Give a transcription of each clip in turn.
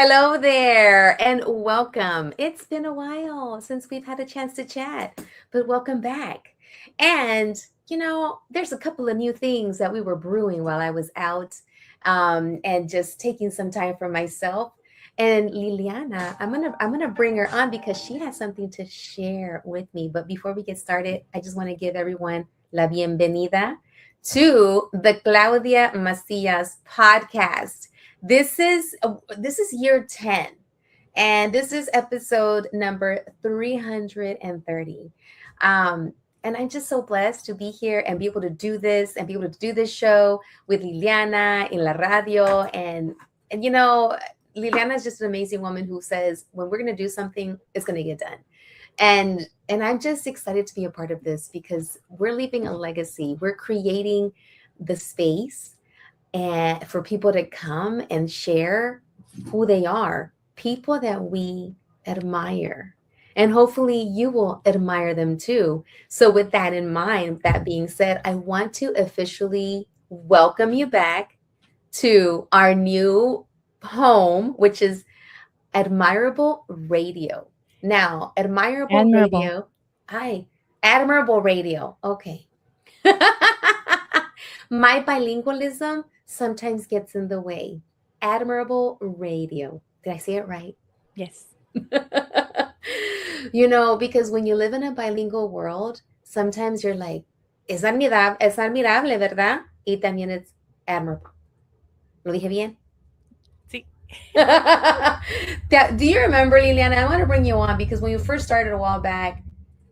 Hello there and welcome. It's been a while since we've had a chance to chat, but welcome back. And, there's a couple of new things that we were brewing while I was out and just taking some time for myself. And Liliana, I'm gonna bring her on because she has something to share with me. But before we get started, I just want to give everyone la bienvenida to the Claudia Macias podcast. This is year 10, and this is episode number 330. And I'm just so blessed to be here and be able to do this and be able to do this show with Liliana in la radio. And Liliana is just an amazing woman who says when we're going to do something, it's going to get done. And I'm just excited to be a part of this because we're leaving a legacy. We're creating the space and for people to come and share who they are, people that we admire. And hopefully you will admire them too. So with that in mind, that being said, I want to officially welcome you back to our new home, which is Admirable Radio. Now, Admirable Radio. Hi, Admirable Radio. Okay. My bilingualism sometimes gets in the way. Admirable Radio. Did I say it right? Yes. Because when you live in a bilingual world, sometimes you're like, es admirable, ¿verdad? Y también it's admirable. ¿Lo dije bien? Sí. Do you remember, Liliana? I want to bring you on because when you first started a while back,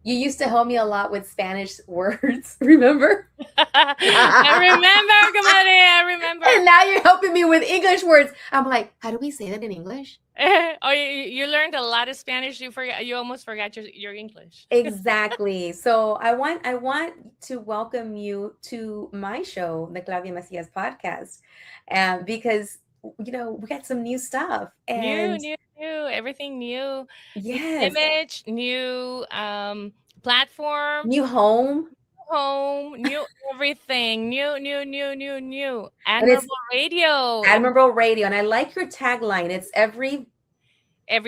you used to help me a lot with Spanish words. Remember? I remember, comadre. I remember. And now you're helping me with English words. I'm like, how do we say that in English? Oh, you learned a lot of Spanish. You almost forgot your English. Exactly. So I want to welcome you to my show, the Claudia Macias podcast, because we got some new stuff and new, everything new. Yes, New image, new platform, new home, new everything, new. Admirable Radio. Admirable Radio, and I like your tagline. It's every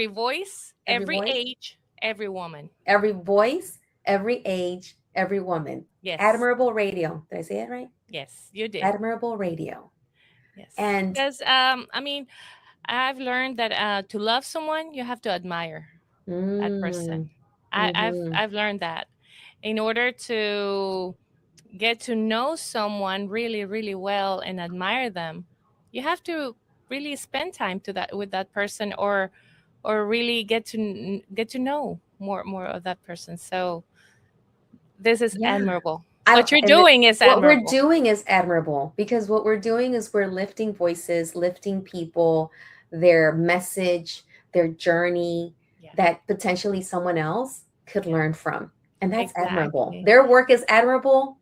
voice, every voice, age, every woman. Every voice, every age, every woman. Yes. Admirable Radio. Did I say it right? Yes, you did. Admirable Radio. Yes. And because I've learned that to love someone, you have to admire that person. I've learned that in order to get to know someone really, really well and admire them, you have to really spend time with that person, or really get to know more of that person. So this is admirable. What you're doing is admirable. What we're doing is admirable because what we're doing is we're lifting voices, lifting people, their message, their journey that potentially someone else could learn from. And that's admirable. Their work is admirable.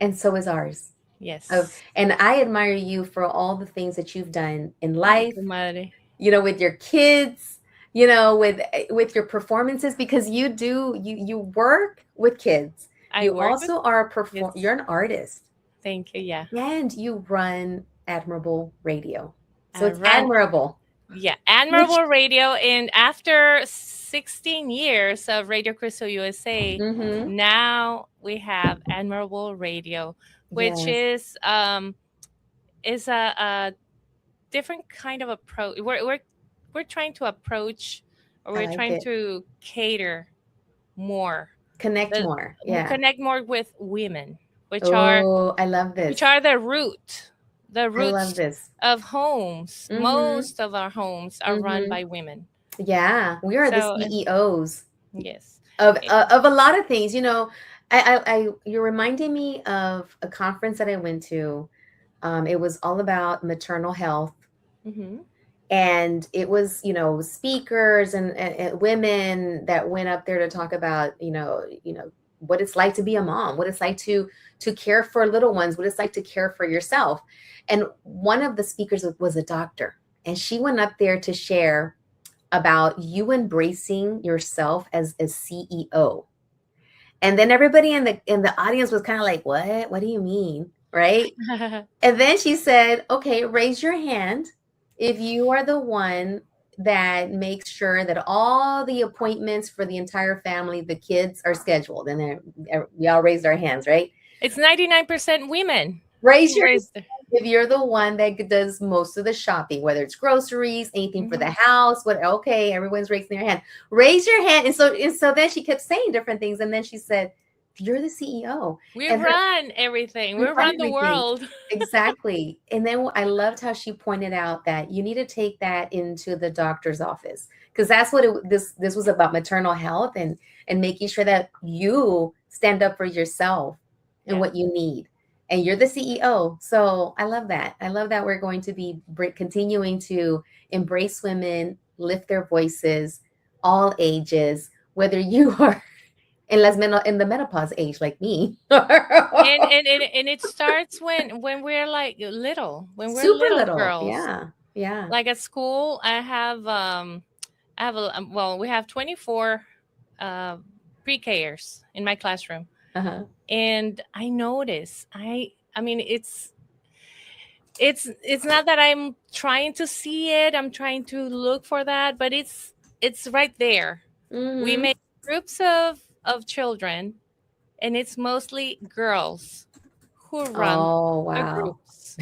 And so is ours. Yes. And I admire you for all the things that you've done in life, with your kids, with your performances, because you work with kids. You also are you're an artist. Thank you. Yeah. And you run Admirable Radio. So it's admirable. Yeah. Admirable Radio. And after 16 years of Radio Crystal USA, now we have Admirable Radio, which is a different kind of approach. We're trying to approach, or we're trying to cater more. Connect more. Yeah. Connect more with women, which are I love this. Which are the roots I love this. of homes. Most of our homes are run by women. Yeah, we are the CEOs. Yes. Of a lot of things. You're reminding me of a conference that I went to. It was all about maternal health. And it was, speakers and women that went up there to talk about, what it's like to be a mom, what it's like to care for little ones, what it's like to care for yourself. And one of the speakers was a doctor, and she went up there to share about you embracing yourself as a CEO. And then everybody in the audience was kind of like, what do you mean? Right? And then she said, okay, raise your hand if you are the one that makes sure that all the appointments for the entire family, the kids are scheduled, and then we all raised our hands, right? It's 99% women Raise who your raise their. if you're the one that does most of the shopping, whether it's groceries, anything for the Mhm. house, what okay, everyone's raising their hand. Raise your hand. And so then she kept saying different things. And then she said, you're the CEO. We And her run everything. we We run run the everything. world. Exactly. And then I loved how she pointed out that you need to take that into the doctor's office. Because that's what this was about, maternal health and making sure that you stand up for yourself and Yeah. what you need, and you're the CEO. So I love that. I love that we're going to be continuing to embrace women, lift their voices, all ages, whether you are in the menopause age like me. And it starts when we're like little, when we're Super little little. girls. Yeah. Yeah. Like at school, I have well, we have 24 uh pre-Kers in my classroom. Uh-huh. And I notice, I mean, it's not that I'm trying to see it, I'm trying to look for that, but it's right there. We Mm-hmm. make groups of children, and it's mostly girls who run Oh, the wow. groups.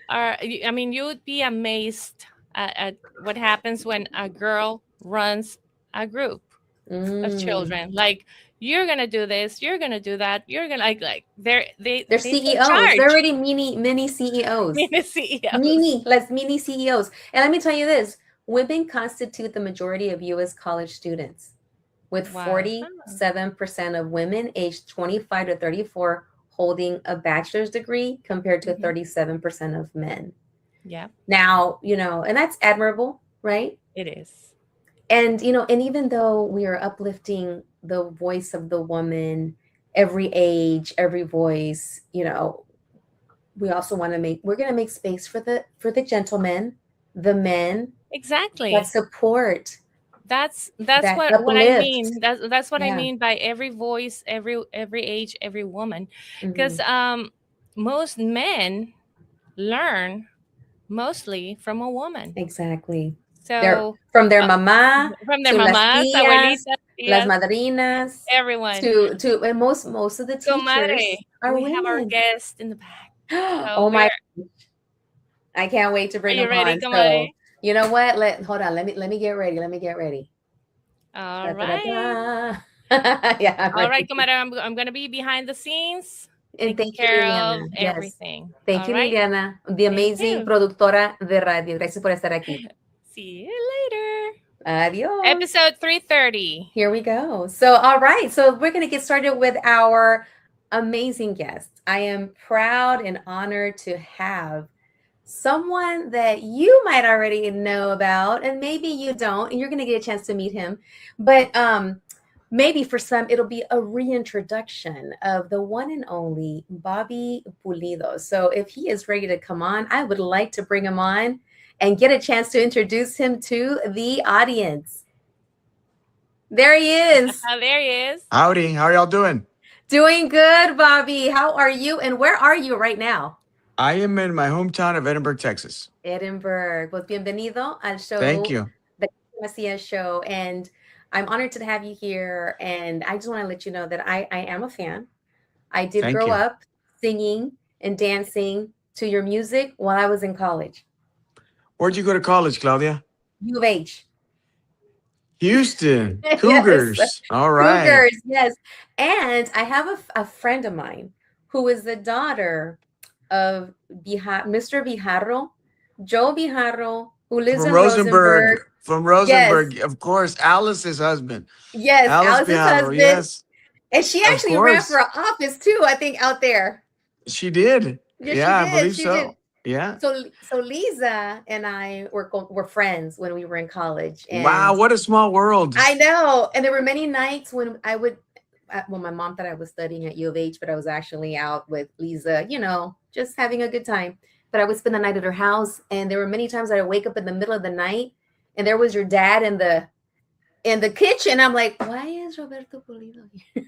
I mean, you would be amazed at what happens when a girl runs a group of Mm. children. Like, you're gonna do this, you're gonna do that, you're gonna like They're they take CEOs. They're charge. already mini CEOs. Being the CEOs. Mini CEOs. And let me tell you this, women constitute the majority of US college students, with Wow. 47% of women aged 25 to 34 holding a bachelor's degree compared to Hmm. 37% of men. Yeah, Now, and that's admirable, right? it is. And even though we are uplifting the voice of the woman, every age, every voice, we also want to we're going to make space for the gentlemen, the men that Exactly. support, That's that what I uplift. mean. That's what I Yeah. mean by every voice, every age, every woman. Hmm. Because most men learn mostly from a woman. Exactly. They're So from their uh, mama from their to las mamas, tías, abuelitas, las tías, madrinas, everyone. to and most of the teachers Comadre, are we have our women. guest in the back. So Oh my, I can't wait to are bring you them ready, on. comadre? So, you know what? Hold on. Let me get ready. Let me get ready. All Da, da, da, right. da. Yeah, I'm All right, ready. comadre, I'm going to be behind the scenes And taking thank you, care of Liliana. Yes. everything. Thank All you, right. Liliana, the Thank amazing you. productora de radio. Gracias por estar aquí. See you later. Adios. Episode 330. Here we go. So, all right. So, we're going to get started with our amazing guest. I am proud and honored to have someone that you might already know about, and maybe you don't, and you're going to get a chance to meet him. But maybe for some, it'll be a reintroduction of the one and only Bobby Pulido. So, if he is ready to come on, I would like to bring him on and get a chance to introduce him to the audience. There he is. There he is. Howdy, how are y'all doing? Doing good, Bobby. How are you? And where are you right now? I am in my hometown of Edinburgh, Texas. Edinburgh. Pues bienvenido al Thank show, you. the Macias show. And I'm honored to have you here. And I just want to let you know that I am a fan. I did Thank grow you. up singing and dancing to your music while I was in college. Where'd you go to college, Claudia? U of H. Houston. Yes. Cougars. All right. Cougars, yes. And I have a friend of mine who is the daughter of Mr. Bijarro, Joe Bijarro, who lives From in Rosenberg. From Yes, Rosenberg, of course. Alice's husband. yes, Alice Alice's Bijarro, husband. yes. And she Of actually ran for course. office too, I think, out there. She did. Yeah, she Yeah, I did. believe She did. so. Yeah. So Lisa and I were friends when we were in college, Wow, and what a small world. I know. And there were many nights when I would, well, my mom thought I was studying at U of H, but I was actually out with Lisa, just having a good time. But I would spend the night at her house, and there were many times I'd wake up in the middle of the night, and there was your dad in the kitchen. I'm like, why is Roberto Pulido here?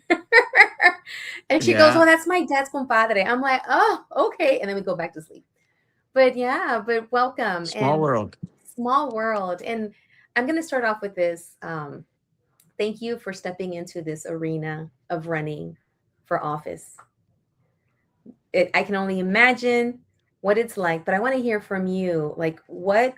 And she goes, Yeah. oh, that's my dad's compadre. I'm like, oh, okay. And then we go back to sleep. But yeah, but welcome Small and world. small world. And I'm going to start off with this. Thank you for stepping into this arena of running for office. I can only imagine what it's like, but I want to hear from you. Like, what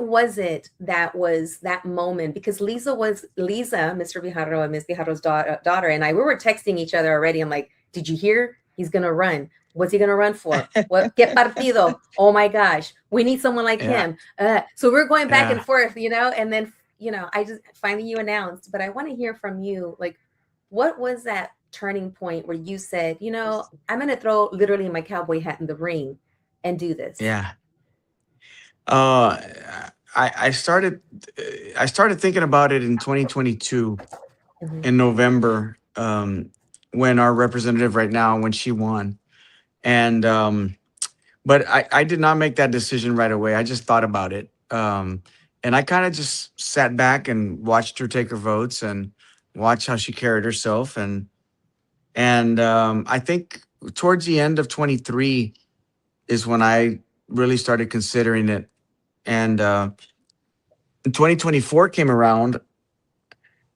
was it that was that moment? Because Lisa, Mr. Vijarro and Miss Vijarro's daughter, and I, we were texting each other already. I'm like, did you hear? He's gonna run. What's he gonna run for? What? Que partido? Oh my gosh, we need someone like Yeah. him. So we're going back and Yeah. forth, and then I just finally you announced, but I want to hear from you. Like, what was that turning point where you said, I'm gonna throw literally my cowboy hat in the ring and do this? Yeah. Uh, I started I started thinking about it in 2022 Hmm. in November, when our representative right now, when she won. And but I did not make that decision right away. I just thought about it. And I kind of just sat back and watched her take her votes and watch how she carried herself. And I think towards the end of 23 is when I really started considering it. And 2024 came around.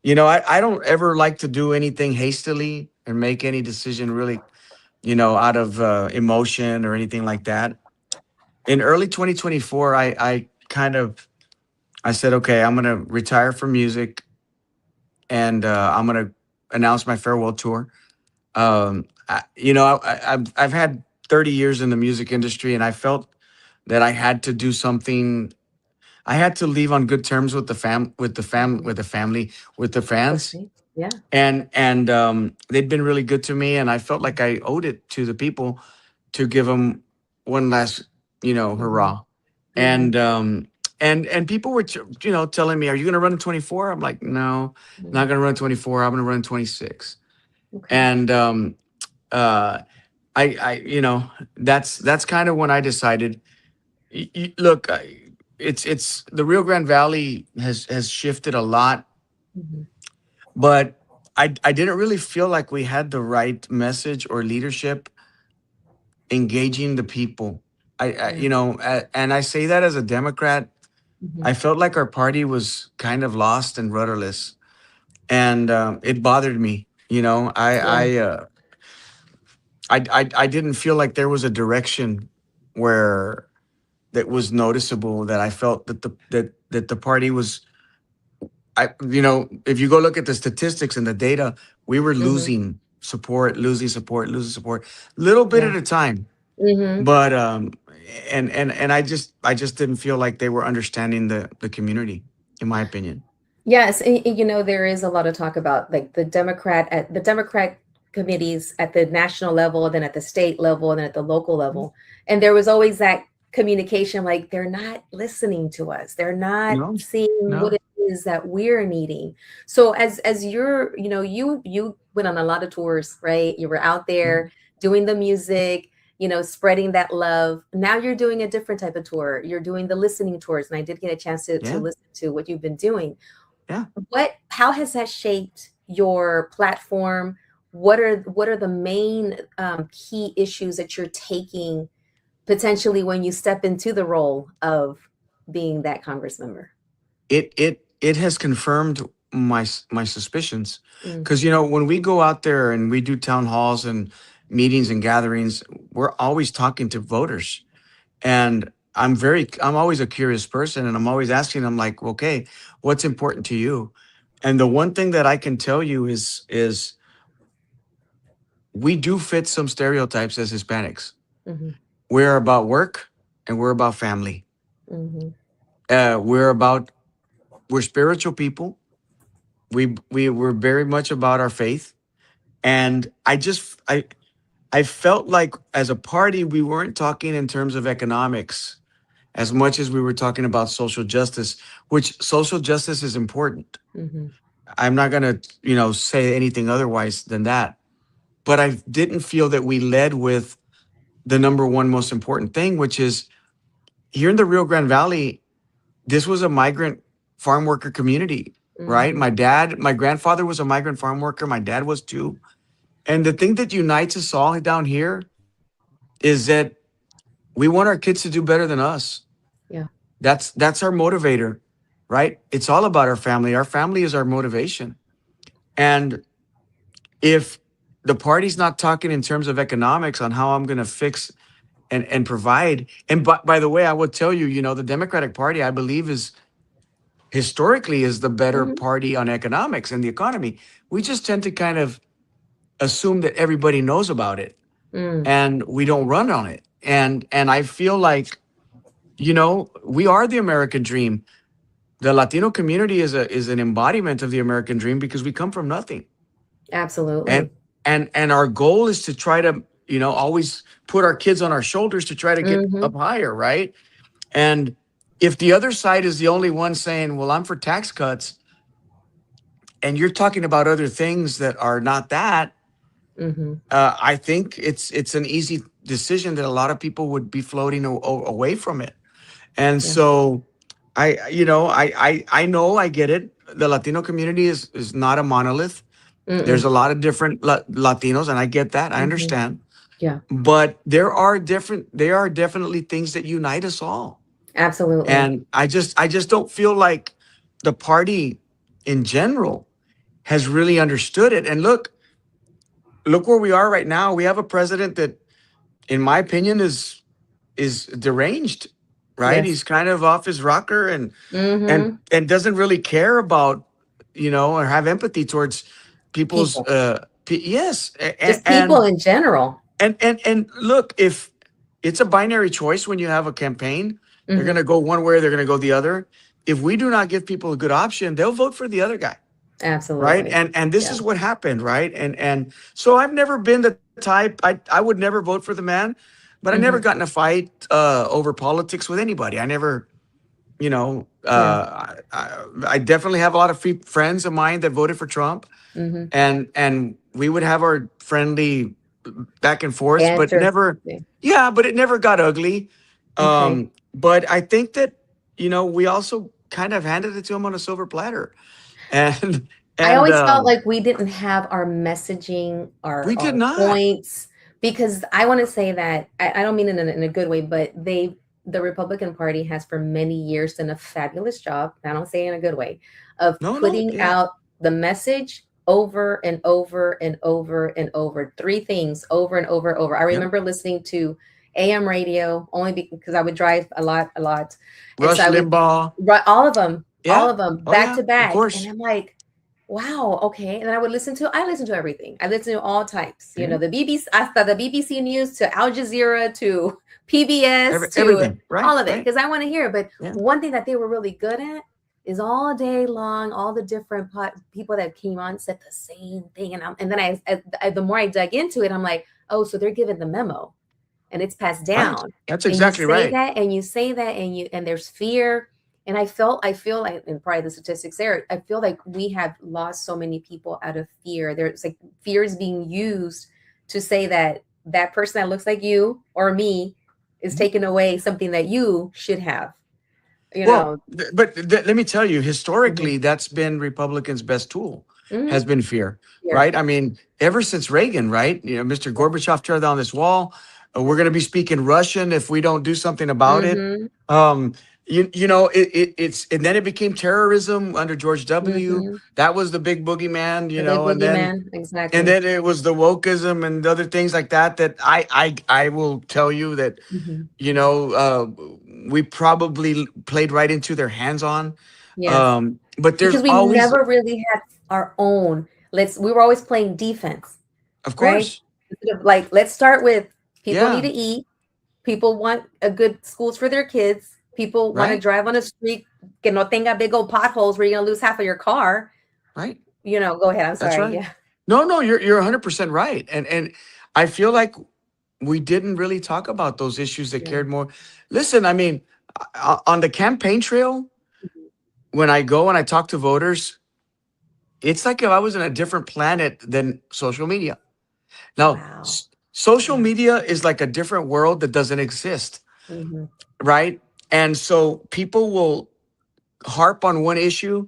I don't ever like to do anything hastily and make any decision really, out of emotion or anything like that. In early 2024, I said, okay, I'm gonna retire from music, and I'm gonna announce my farewell tour. I've had 30 years in the music industry, and I felt that I had to do something. I had to leave on good terms with Hmm. with the family, with the With fans, me? Yeah. and they'd been really good to me, and I felt like I owed it to the people to give them one last, Hmm. hurrah. Hmm. And and and people were telling me, are you going to run in 24? I'm like, no, not going to run 24. I'm going to run 26. Okay. And uh I that's kind of when I decided. Look, it's the Rio Grande Valley has shifted a lot, Hmm. but I didn't really feel like we had the right message or leadership engaging the people. And I say that as a Democrat. Hmm. I felt like our party was kind of lost and rudderless, and it bothered me. Yeah. I didn't feel like there was a direction where that was noticeable. That I felt that the party was. If you go look at the statistics and the data, we were Hmm. losing support, little bit Yeah. at a time. Hmm. But and I just didn't feel like they were understanding the community, in my opinion. Yes, and there is a lot of talk about like the Democrat committees at the national level, then at the state level, and then at the local level, and there was always that communication like they're not listening to us, they're not No, seeing what no. it is that we're needing. So as you're, you went on a lot of tours, right? You were out there Mhm. doing the music, spreading that love. Now you're doing a different type of tour. You're doing the listening tours, and I did get a chance to Yeah, listen to what you've been doing. yeah. How has that shaped your platform? What are the main key issues that you're taking potentially when you step into the role of being that Congress member? It has confirmed my suspicions, Mm, because when we go out there and we do town halls and meetings and gatherings, we're always talking to voters. And I'm always a curious person, and I'm always asking them, like, okay, what's important to you? And the one thing that I can tell you is we do fit some stereotypes as Hispanics. mhm, We're about work, and we're about family. mhm, uh we're about we're spiritual people. We're very much about our faith. And I felt like, as a party, we weren't talking in terms of economics as much as we were talking about social justice, which social justice is important. mhm, I'm not going to, say anything otherwise than that. But I didn't feel that we led with the number one most important thing, which is, here in the Rio Grande Valley, this was a migrant farm worker community, right? mhm, My grandfather was a migrant farm worker. My dad was too. And the thing that unites us all down here is that we want our kids to do better than us. Yeah. That's our motivator, right? It's all about our family. Our family is our motivation. And if the party's not talking in terms of economics on how I'm going to fix and provide, and by the way, I would tell you, the Democratic Party, I believe, is historically is the better Hmm. party on economics and the economy. We just tend to kind of assume that everybody knows about it, Mm, and we don't run on it. And I feel like, we are the American dream. The Latino community is an embodiment of the American dream because we come from nothing. And absolutely. and our goal is to try to, always put our kids on our shoulders to try to get Hmm. up higher, right? And if the other side is the only one saying, well, I'm for tax cuts, and you're talking about other things that are not that, Hmm. I think it's an easy decision that a lot of people would be floating away from it. And Yeah. so I know, I get it. The Latino community is not a monolith. There's Mm-mm. a lot of different Latinos, and I get that. I Hmm. understand. Yeah. But there are definitely things that unite us all. Absolutely. And I just don't feel like the party in general has really understood it. And look where we are right now. We have a president that, in my opinion, is deranged, right? Yes. He's kind of off his rocker, and and Hmm. and doesn't really care about, or have empathy towards people's People, yes. just people in general. And look, if it's a binary choice when you have a campaign, they're going Hmm. to go one way or they're going to go the other. If we do not give people a good option, they'll vote for the other guy, right? Absolutely. And this Yeah. is what happened, right? And so I've never been the type. I would never vote for the man, but I never got Hmm. in a fight over politics with anybody. I never, Yeah. I definitely have a lot of friends of mine that voted for Trump, Hmm. and we would have our friendly back and forth, but Answer. never, Yeah. yeah, but it never got ugly. Okay. But I think that, we also kind of handed it to him on a silver platter. And I and always felt like we didn't have our messaging, we did our not. points, because I want to say that I don't mean it in a good way, but the Republican Party has for many years done a fabulous job. I don't say in a good way of No, no, putting yeah, out the message over and over and over and over, three things over and over and over. I yep. remember listening to AM radio only because I would drive a lot, and so Rush I would Limbaugh, write all yeah, of them oh back yeah, to of back, and course, I'm like, wow, okay. And then I listen to everything. I listen to all types, yeah, the BBC, hasta the BBC News to Al Jazeera to PBS to everything, right, all of it, right, because I want to hear. But yeah. one thing that they were really good at is all day long, all the different people that came on said the same thing. And then the more I dug into it, I'm like, oh, so they're giving the memo and it's passed Right, down. that's And you exactly say right. that and you say that and there's fear. And I feel like, and probably the statistics there, I feel like we have lost so many people out of fear. There's like fear is being used to say that that person that looks like you or me is Mhm. taking away something that you should have, you Well, know. let me tell you, Hmm. historically, that's been Republicans' best tool, Hmm. has been fear, Fear. right? I mean, ever since Reagan, right? Mr. Yeah. Gorbachev tore down this wall. We're going to be speaking Russian if we don't do something about it. Hmm. Um, it's and then it became terrorism under George W. Hmm. That was the big boogeyman, The big and then boogeyman. and Exactly. then it was the wokeism and other things like that. That I will tell you that Hmm. you know, uh, we probably played right into their hands on. Yes. But there's Because we always, never really had our own. We were always playing defense, of right? course, Instead of like, let's start with people need yeah, to eat, people want a good schools for their kids, people want to right, drive on a street que no tenga big old potholes where you're gonna lose half of your car. right. Go ahead. I'm That's sorry. right. Yeah. No, no, you're 100% right. And I feel like we didn't really talk about those issues that Yeah. cared more. Listen, I mean, on the campaign trail, when I go and I talk to voters, it's like if I was in a different planet than social media. Now, Wow. social Yeah. media is like a different world that doesn't exist, Hmm. right? And so people will harp on one issue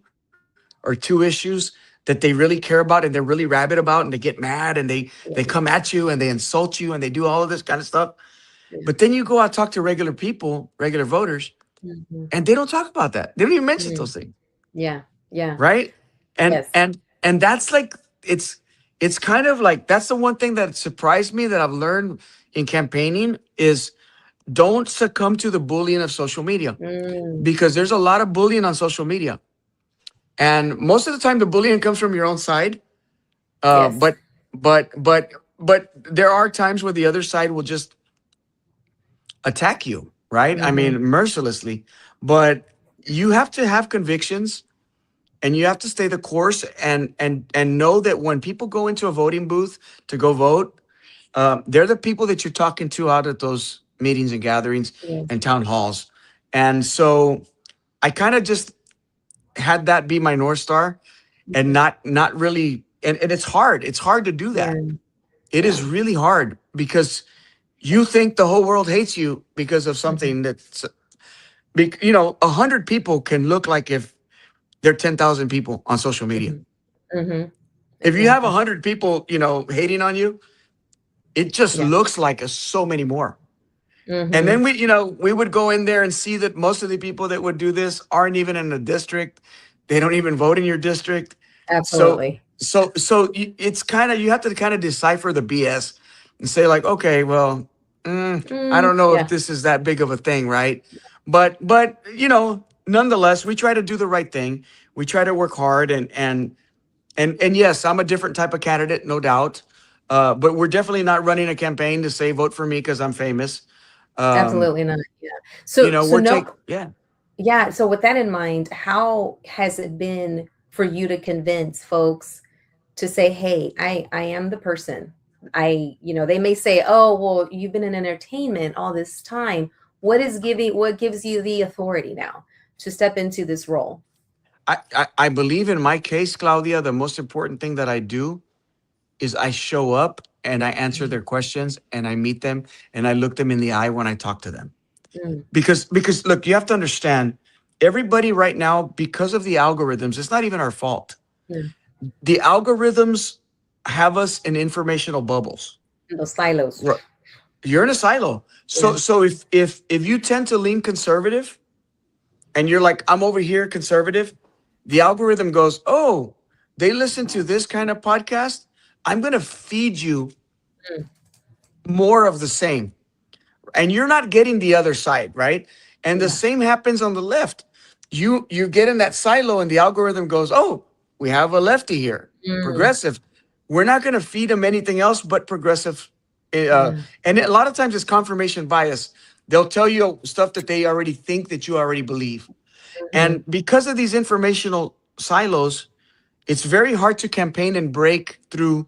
or two issues that they really care about and they're really rabid about, and they get mad and they Yeah. come at you and they insult you and they do all of this kind of stuff. Yeah. But then you go out talk to regular people, regular voters, Mhm. and they don't talk about that. They don't even mention Mm. those things, Yeah. Yeah. right? And Yes. and and that's like it's kind of like that's the one thing that surprised me that I've learned in campaigning is don't succumb to the bullying of social media Mm. because there's a lot of bullying on social media. And most of the time the bullying comes from your own side. Uh, Yes. but but but but there are times where the other side will just attack you, right? I Mhm. mean, mercilessly. But you have to have convictions and you have to stay the course and know that when people go into a voting booth to go vote, they're the people that you're talking to out at those meetings and gatherings Yes. and town halls. And so I kind of just had that be my North Star and Mhm. not really and it's hard. It's hard to do Yeah. that. It is Yeah. really hard because you think the whole world hates you because of Mhm. something that's, 100 people can look like if they're 10,000 people on social media. Mhm. Mhm. If you have Exactly. 100 people, hating on you, it just Yeah. looks like so many more. And Mhm. then we would go in there and see that most of the people that would do this aren't even in the district. They don't even vote in your district. So, Absolutely. it's kind of, you have to kind of decipher the BS and say like, okay, well, I Mm. don't know if Yeah. this is that big of a thing, right? But nonetheless, we try to do the right thing. We try to work hard and yes, I'm a different type of candidate, no doubt. But we're definitely not running a campaign to say vote for me because I'm famous. Um, Absolutely not. Yeah. So we're no. yeah. Yeah. So with that in mind, how has it been for you to convince folks to say, "Hey, I am the person." They may say, "Oh, well, you've been in entertainment all this time. What gives you the authority now to step into this role?" I believe in my case, Claudia, the most important thing that I do is I show up and I answer Mhm. their questions and I meet them and I look them in the eye when I talk to them. Mm. Because look, you have to understand, everybody right now, because of the algorithms, it's not even our fault. Yeah. The algorithms have us in informational bubbles. Those silos. Right. You're in a silo. So Yeah. so if you tend to lean conservative and you're like, I'm over here conservative, the algorithm goes, oh, they listen to this kind of podcast. I'm going to feed you Mm. more of the same. And you're not getting the other side, right? And the Yeah. same happens on the left. You get in that silo and the algorithm goes, oh, we have a lefty here, Mm. progressive. We're not going to feed them anything else but progressive. Uh, Yeah. and a lot of times it's confirmation bias. They'll tell you stuff that they already think that you already believe. Mhm. And because of these informational silos, it's very hard to campaign and break through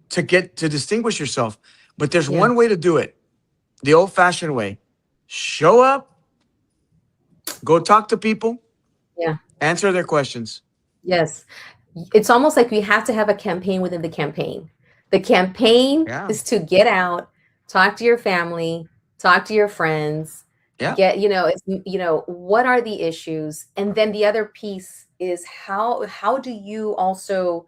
to get to distinguish yourself. But there's Yeah. one way to do it, the old fashioned way. Show up, go talk to people, Yeah. answer their questions. Yes. It's almost like we have to have a campaign within the campaign. The campaign Yeah. is to get out, talk to your family, talk to your friends, Yeah. what are the issues? And then the other piece is how do you also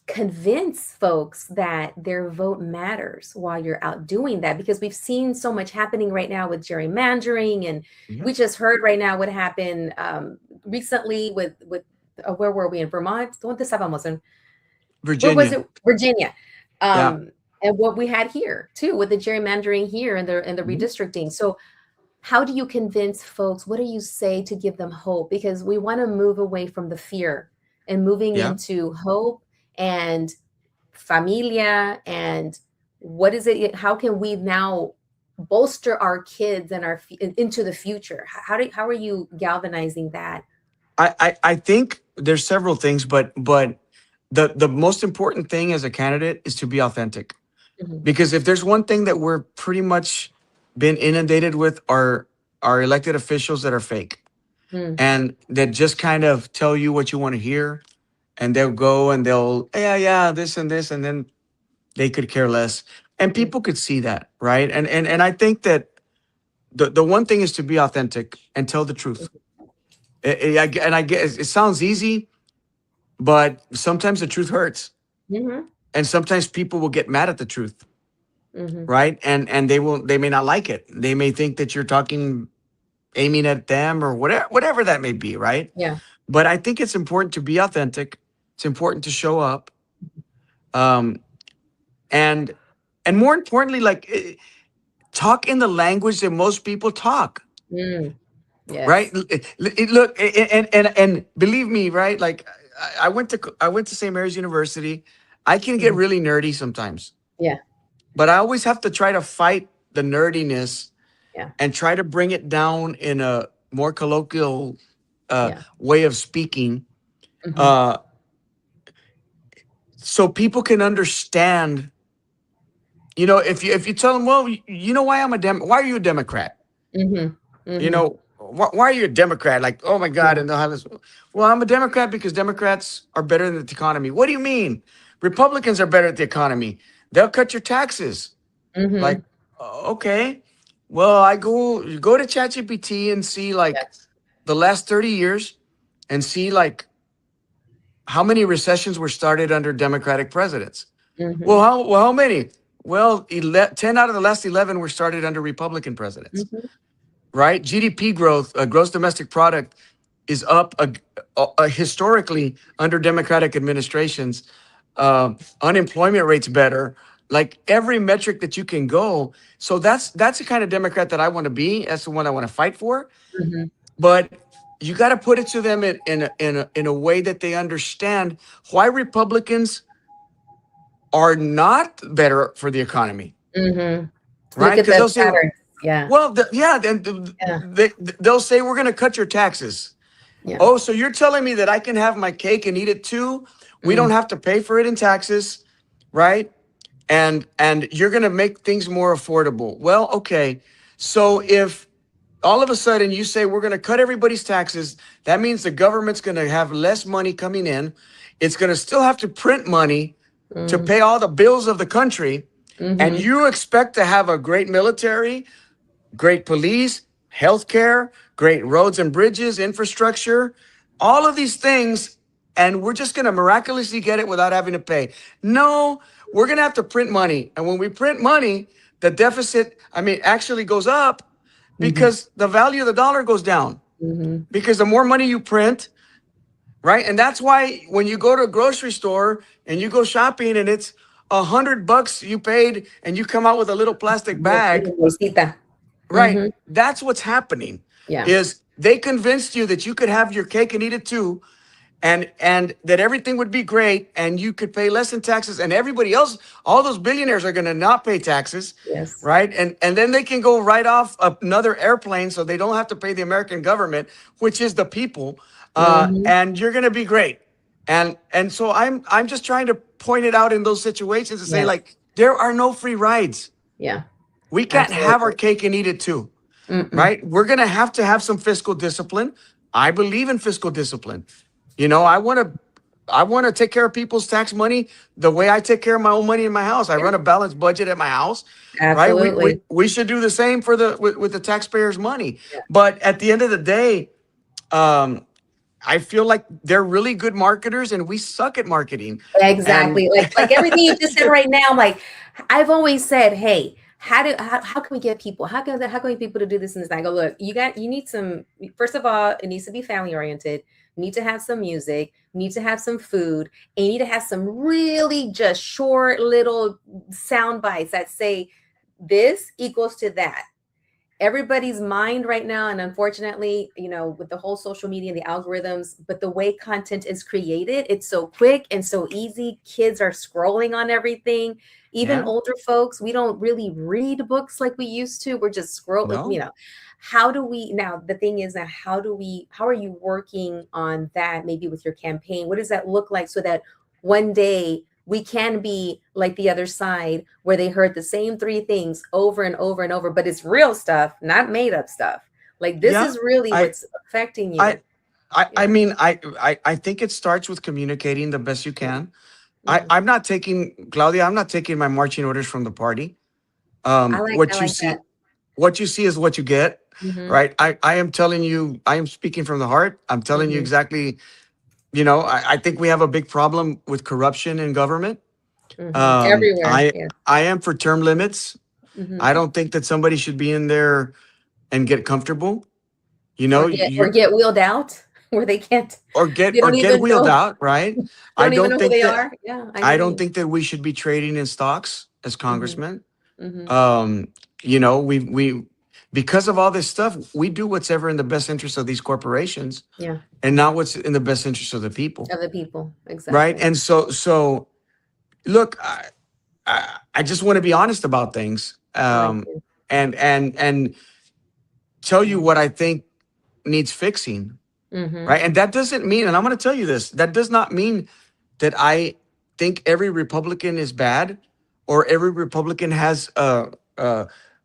convince folks that their vote matters while you're out doing that, because we've seen so much happening right now with gerrymandering, and Yeah. we just heard right now what happened recently with where were we in Vermont? ¿Dónde estábamos in? Where was Virginia. it? Virginia. Yeah. And what we had here too with the gerrymandering here and the Mhm. redistricting. So how do you convince folks? What do you say to give them hope? Because we want to move away from the fear and moving Yeah. into hope and familia, and what is it, how can we now bolster our kids and into the future? How are you galvanizing that? I think there's several things, but the most important thing as a candidate is to be authentic. Mhm. Because if there's one thing that we're pretty much been inundated with are elected officials that are fake Mm. and that just kind of tell you what you want to hear and they'll go and they'll yeah this and this and then they could care less and Yeah. people could see that, right? And I think that the one thing is to be authentic and tell the truth. And I guess it sounds easy, but sometimes the truth hurts Mhm. and sometimes people will get mad at the truth. Mhm. right? And they may not like it. They may think that you're talking aiming at them or whatever that may be, right? Yeah. But I think it's important to be authentic. It's important to show up. Um, and more importantly, like talk in the language that most people talk, Mm. right? Yes. Look, and believe me, right? Like I went to St. Mary's University. I can get Mhm. really nerdy sometimes, Yeah. but I always have to try to fight the nerdiness Yeah. and try to bring it down in a more colloquial Yeah. way of speaking, Mhm. uh, so people can understand. You know, if you tell them, well, you know why why are you a Democrat? Mhm. You Mhm. know, why are you a Democrat? Like, oh my God, Yeah. and they'll have this. Well, I'm a Democrat because Democrats are better than the economy. What do you mean? Republicans are better at the economy. They'll cut your taxes. Like, Mhm. okay. Well, you go to ChatGPT and see like Yes. the last 30 years and see like how many recessions were started under Democratic presidents. Mhm. How many? Well, 10 out of the last 11 were started under Republican presidents, Mhm. right? GDP growth, gross domestic product, is up historically under Democratic administrations. Unemployment rates better. Like every metric that you can go. So that's the kind of Democrat that I want to be. That's the one I want to fight for. Mhm. But you got to put it to them in a way that they understand why Republicans are not better for the economy, Mhm. Look right? at Because the they'll say, patterns. Yeah. well, yeah, then Yeah. they'll say we're going to cut your taxes. Yeah. Oh, so you're telling me that I can have my cake and eat it too? We don't Mm. have to pay for it in taxes, right? And you're going to make things more affordable. Well, okay. So if all of a sudden you say we're going to cut everybody's taxes, that means the government's going to have less money coming in. It's going to still have to print money to Mm. pay all the bills of the country. And Mhm. you expect to have a great military, great police, healthcare, great roads and bridges, infrastructure, all of these things. And we're just going to miraculously get it without having to pay. No, we're going to have to print money. And when we print money, the deficit, I mean, actually goes up Mhm. because the value of the dollar goes down. Mhm. Because the more money you print, right? And that's why when you go to a grocery store and you go shopping and it's $100 you paid and you come out with a little plastic bag, Bolsita. right? Mhm. That's what's happening. Yeah. Is they convinced you that you could have your cake and eat it too, and that everything would be great and you could pay less in taxes, and everybody else, all those billionaires are going to not pay taxes, Yes. right? And then they can go right off another airplane so they don't have to pay the American government, which is the people, Mhm. and you're going to be great. And so I'm just trying to point it out in those situations to say, Yes. like, there are no free rides. Yeah. We can't have our Absolutely. cake and eat it too, Mm-mm. right? We're going to have some fiscal discipline. I believe in fiscal discipline. You know, I want to take care of people's tax money the way I take care of my own money in my house. I Yeah. run a balanced budget at my house, right? We we, Absolutely. we should do the same for with the taxpayers' money. Yeah. But at the end of the day, um, I feel like they're really good marketers and we suck at marketing. And Exactly. Like everything you just said right now, like I've always said, hey, how can we get people? How can we get people to do this and this? And I go, look, you need some, first of all, it needs to be family oriented. You need to have some music, you need to have some food, and you need to have some really just short little sound bites that say this equals to that. Everybody's mind right now, and unfortunately, with the whole social media and the algorithms, but the way content is created, it's so quick and so easy. Kids are scrolling on everything. Even yeah, older folks, we don't really read books like we used to. We're just scrolling. no, How do we now? The thing is that how are you working on that, maybe with your campaign? What does that look like so that one day we can be like the other side, where they heard the same three things over and over and over, but it's real stuff, not made up stuff. Like this yeah. is really I what's affecting I you. I Yeah. mean, I think it starts with communicating the best you Yeah. can. Mhm. I'm not taking, Claudia, I'm not taking my marching orders from the party. I like I What you like see, that. what you see is what you get, Hmm. right? I am telling you, I am speaking from the heart. I'm telling you Hmm. exactly, I think we have a big problem with corruption in government. Everywhere. I Yeah. I am for term limits. Hmm. I don't think that somebody should be in there and get comfortable. You know, Or you get wheeled out where they can't. They or don't get even wheeled know. out, right? They I don't even don't know who think they that are. Yeah, I I hear don't you. think that we should be trading in stocks as Hmm. congressmen. Hmm. Um, you know, we because of all this stuff, we do what's ever in the best interest of these corporations Yeah, and not what's in the best interest of the people, other people. right? Exactly. And so look, I just want to be honest about things, I like it. and tell you what I think needs fixing, Mm-hmm. right? And that doesn't mean, and I'm going to tell you this, that does not mean that I think every Republican is bad or every Republican has a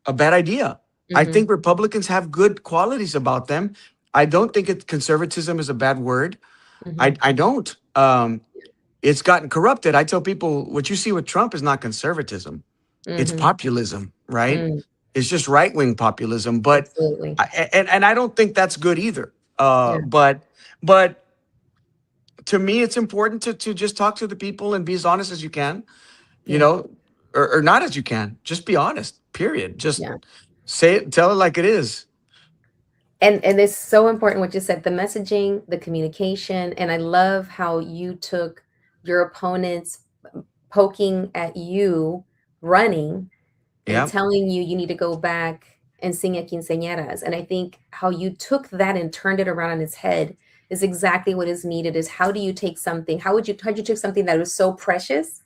bad idea. I Mm-hmm. think Republicans have good qualities about them. I don't think conservatism is a bad word. Mm-hmm. I don't. It's gotten corrupted. I tell people what you see with Trump is not conservatism. It's Mm-hmm. populism, right? Mm, It's just right wing populism. But absolutely. and I don't think that's good either. Yeah. But to me, it's important to just talk to the people and be as honest as you can, you Yeah. know, or not as you can. Just be honest. Period. Just Yeah. say it, tell it like it is. And it's so important what you said, the messaging, the communication, and I love how you took your opponents poking at you running and Yeah. telling you you need to go back and sing at quinceañeras. And I think how you took that and turned it around on its head is exactly what is needed. Is how do you take something, how'd you take something that was so precious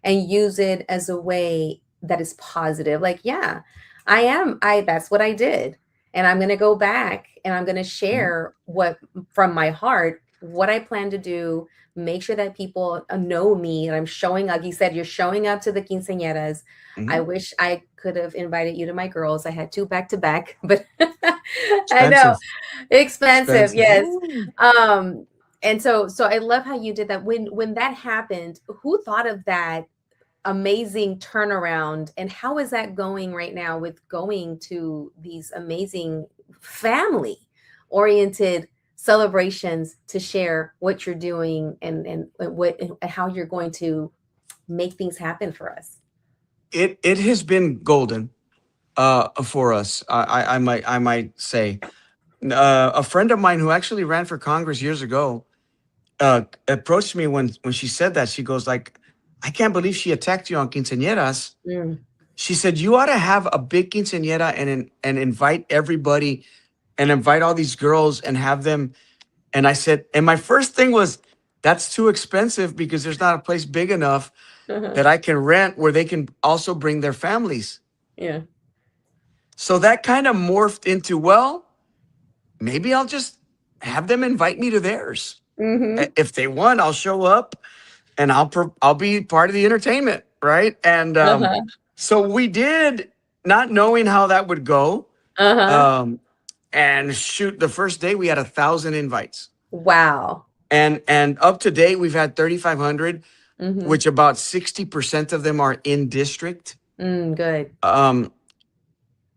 and use it as a way that is positive? Like, yeah, that's what I did, and I'm going to go back and I'm going to Mhm. share what from my heart, what I plan to do, make sure that people know me and I'm showing up. You said you're showing up to the quinceañeras. I Mhm. wish I could have invited you to my girls. I had two back to back, but I know, Expensive. expensive, Expensive. yes. Ooh. um and so I love how you did that. When that happened, who thought of that amazing turnaround, and how is that going right now with going to these amazing family oriented celebrations to share what you're doing and what and how you're going to make things happen for us? It has been golden for us. I might say. A friend of mine who actually ran for Congress years ago approached me when she said that. She goes like, "I can't believe she attacked you on quinceañeras." Mm. She said, "You ought to have a big quinceañera and invite everybody and invite all these girls and have them." And I said, and my first thing was, "That's too expensive because there's not a place big enough Uh-huh. that I can rent where they can also bring their families." Yeah. So that kind of morphed into, well, maybe I'll just have them invite me to theirs. Mm-hmm. If they want, I'll show up and I'll be part of the entertainment, right? And Uh-huh. so we did, not knowing how that would go. Uh-huh. Um, and shoot, the first day we had 1,000 invites, Wow. and up to date we've had 3,500, Mm-hmm. which about 60% of them are in district. Good. Um,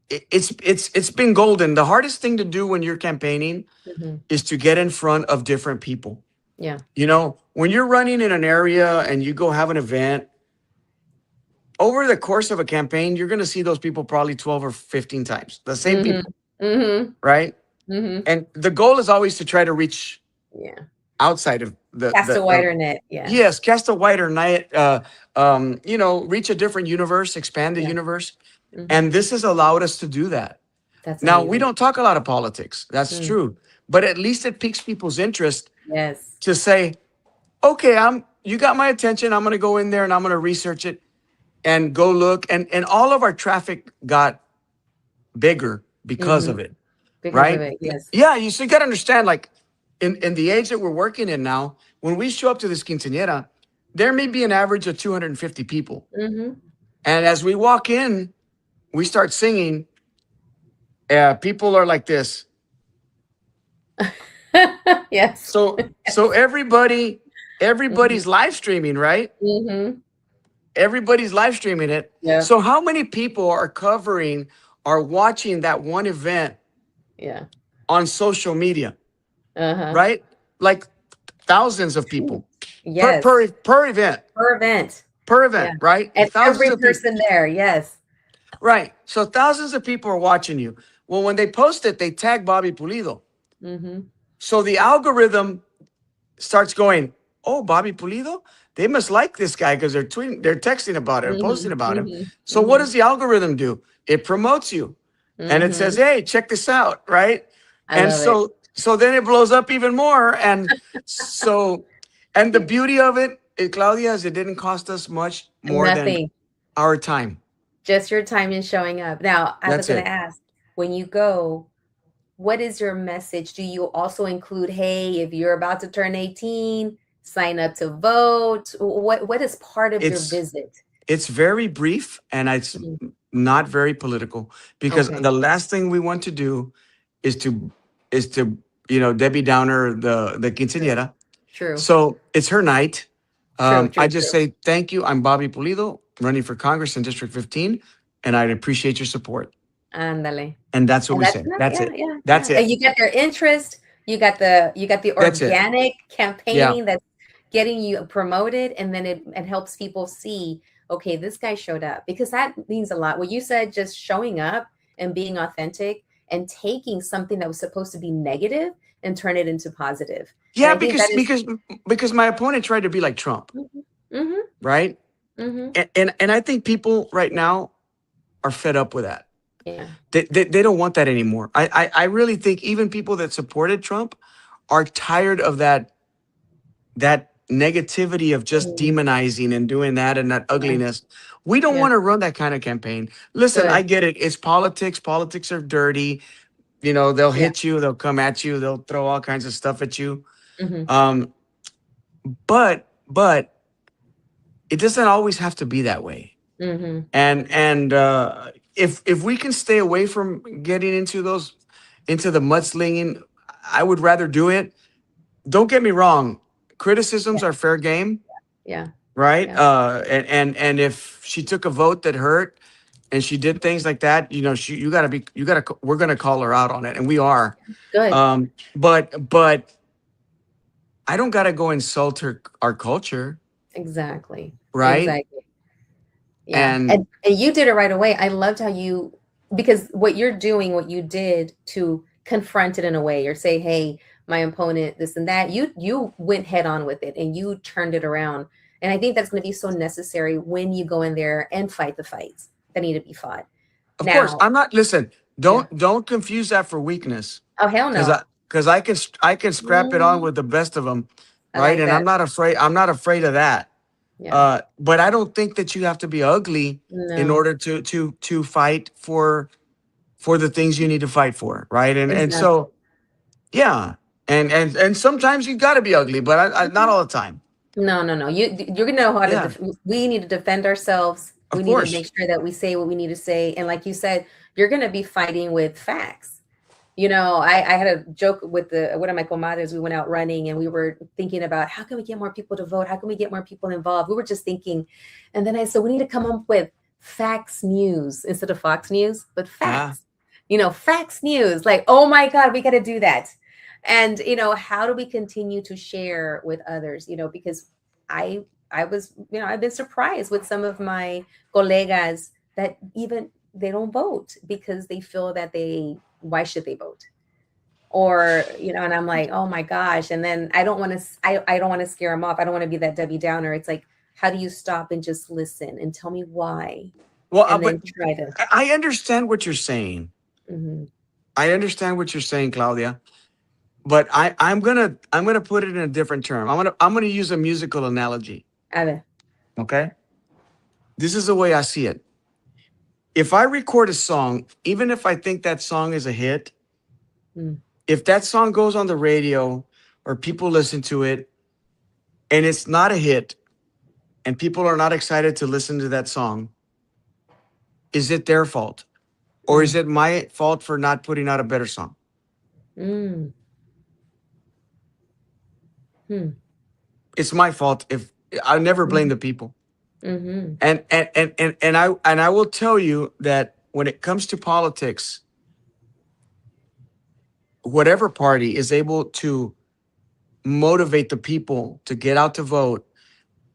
it's been golden. The hardest thing to do when you're campaigning Mm-hmm. is to get in front of different people. Yeah. You know, when you're running in an area and you go have an event, over the course of a campaign, you're going to see those people probably 12 or 15 times, the same Mm-hmm. people, Mm-hmm. right? Mm-hmm. And the goal is always to try to reach Yeah. outside of Cast a wider net. Yeah. yes, cast a wider net, you know, reach a different universe, expand the Yeah. universe. Mm-hmm. And this has allowed us to do that. That's Now, we amazing. don't talk a lot of politics. That's Mm. true. But at least it piques people's interest Yes. to say, okay, you got my attention. I'm going to go in there and I'm going to research it and go look. And all of our traffic got bigger because Mm-hmm. of it, Because of right? it. Yes. Yeah, you got to understand, like in the age that we're working in now, when we show up to this quinceañera, there may be an average of 250 people. Mm-hmm. And as we walk in, we start singing. People are like this. Yes. So Mm-hmm. everybody's live streaming, right? Mm-hmm. Everybody's live streaming it. Yeah. So how many people are covering, are watching that one event Yeah. on social media, Uh-huh. right? Like thousands of people per Yes. per event. Per event. per Yeah. event, right? And Thousands every of people. person there, yes. Right. So thousands of people are watching you. Well, when they post it, they tag Bobby Pulido. Mm-hmm. So the algorithm starts going, oh, Bobby Pulido? They must like this guy because they're texting about it and posting Mm-hmm. about him. Mm-hmm. So what Mm-hmm. does the algorithm do? It promotes you and it says, Mm-hmm. hey, check this out, right? I And love it. so then it blows up even more. So and the beauty of it, Claudia, is it didn't cost us much more than Nothing. our time. Just your time in showing up. Now, I was That's going to it. ask, when you go, what is your message? Do you also include, hey, if you're about to turn 18, sign up to vote? What is part of your It's visit? it's very brief and it's Mhm. not very political because Okay, the last thing we want to do is to Debbie Downer the true, quinceañera. true, So it's her night. true, I true, just true. say thank you. I'm Bobby Pulido, running for Congress in District 15, and I'd appreciate your support. Ándale. And that's what And we that's say. enough. That's Yeah, it. yeah, That's yeah. And it. you got their interest. You got the That's it. organic Yeah. campaigning that's getting you promoted, and then it helps people see, okay, this guy showed up, because that means a lot. What you said, just showing up and being authentic and taking something that was supposed to be negative and turn it into positive. And Yeah, I think that is because my opponent tried to be like Trump, mhm, mhm, right? mhm. And I think people right now are fed up with that. Yeah. They don't want that anymore. I really think even people that supported Trump are tired of that negativity of just Mm, demonizing and doing that and that yeah. ugliness. We don't Yeah. want to run that kind of campaign. Listen, I Good. get it. It's politics. Politics are dirty. They'll Yeah. hit you, they'll come at you, they'll throw all kinds of stuff at you. Mhm. Um, but it doesn't always have to be that way. Mhm. And if we can stay away from getting into the mudslinging, I would rather do it. Don't get me wrong, Yeah. criticisms are fair game, Yeah. right? Yeah. And if she took a vote that hurt and she did things like that, we're gonna call her out on it, and we are. Good. But I don't gotta go insult our culture, Exactly. right? Exactly. Yeah. And And you did it right away. I loved how you, because what you're doing, what you did to confront it in a way, or say, hey, my opponent, this and that, you went head on with it and you turned it around. And I think that's going to be so necessary when you go in there and fight the fights that need to be fought. of course, Now, I'm not. Listen, yeah. don't confuse that for weakness, Oh, hell because no. I can scrap it on Mm, with the best of them, I right? like And I'm that. not afraid. I'm not afraid of that. Yeah. But I don't think that you have to be ugly in No, order to fight for the things you need to fight for, right? And exactly. so yeah, and sometimes you got to be ugly, but not all the time. No, no, no. You're gonna know how to. Yeah, We need to defend ourselves. of We need to course. make sure that we say what we need to say. And like you said, you're gonna be fighting with facts. I had a joke with one of my comadres. We went out running and we were thinking about, how can we get more people to vote? How can we get more people involved? We were just thinking, and then I said we need to come up with facts news instead of Fox News, but Ah, facts. Facts news. Like, oh my God, we got to do that. And how do we continue to share with others? Because I was, I've been surprised with some of my colegas that even they don't vote because they feel that why should they vote? Or, and I'm like, oh my gosh. And then I don't want to scare them off. I don't want to be that Debbie Downer. It's like, how do you stop and just listen and tell me why? well, And but then try to. I understand what you're saying. Mhm. I understand what you're saying, Claudia. But I'm gonna put it in a different term. I'm gonna use a musical analogy. A ver. Okay, this is the way I see it. If I record a song, even if I think that song is a hit, Mm, if that song goes on the radio or people listen to it and it's not a hit and people are not excited to listen to that song, is it their fault? Or is mm, it my fault for not putting out a better song? mm, mm, It's my fault if I never blame mm, the people. mhm, And I will tell you that when it comes to politics, whatever party is able to motivate the people to get out to vote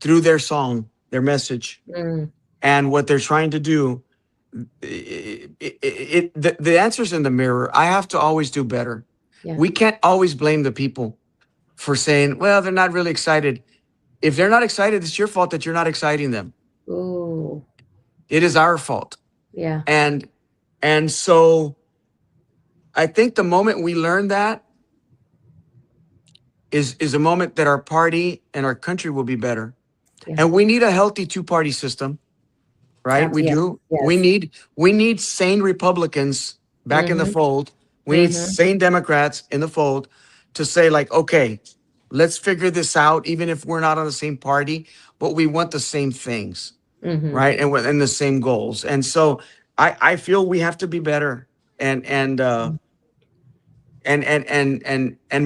through their song their message, Mm, and what they're trying to do. The answer's in the mirror. I have to always do better. yeah. We can't always blame the people for saying, well, they're not really excited. If they're not excited, it's your fault that you're not exciting them. Ooh, It is our fault. yeah. And so I think the moment we learn that is a moment that our party and our country will be better. Yeah. And we need a healthy two-party system, right? We Yes. do. We Yes. need we need sane Republicans back in the Mm-hmm. fold. We need Mm-hmm. sane Democrats in the fold to say like, okay, let's figure this out, even if we're not on the same party, but we want the same things, Mm-hmm. right? And the same goals. And so I feel we have to be better and and